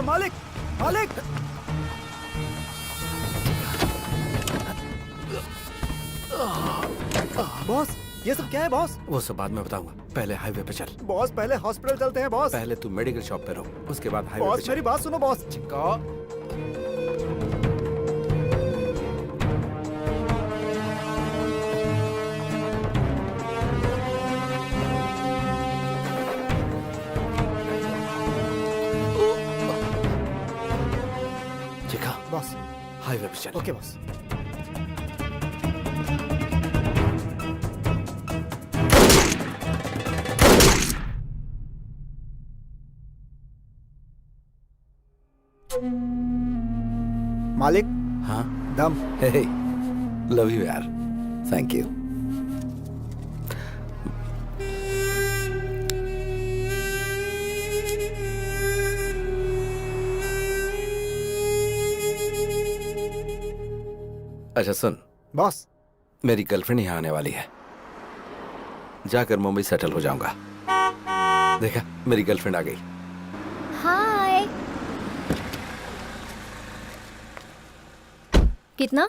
मालिक, मालिक! बॉस, ये सब क्या है बॉस? वो सब बाद में बताऊंगा, पहले हाईवे पे चल। बॉस पहले हॉस्पिटल चलते हैं बॉस। पहले तू मेडिकल शॉप पे रहो, उसके बाद हाईवे पे बॉस चल। मेरी बात सुनो बॉस। चिका, बॉस, हाईवे पे चल। Okay boss. मालिक, हाँ, दम। हे, लव यू यार, थैंक यू। अच्छा सुन बॉस, मेरी गर्लफ्रेंड यहाँ आने वाली है, जाकर मुंबई सेटल हो जाऊंगा। देखा, मेरी गर्लफ्रेंड आ गई। हाय। कितना?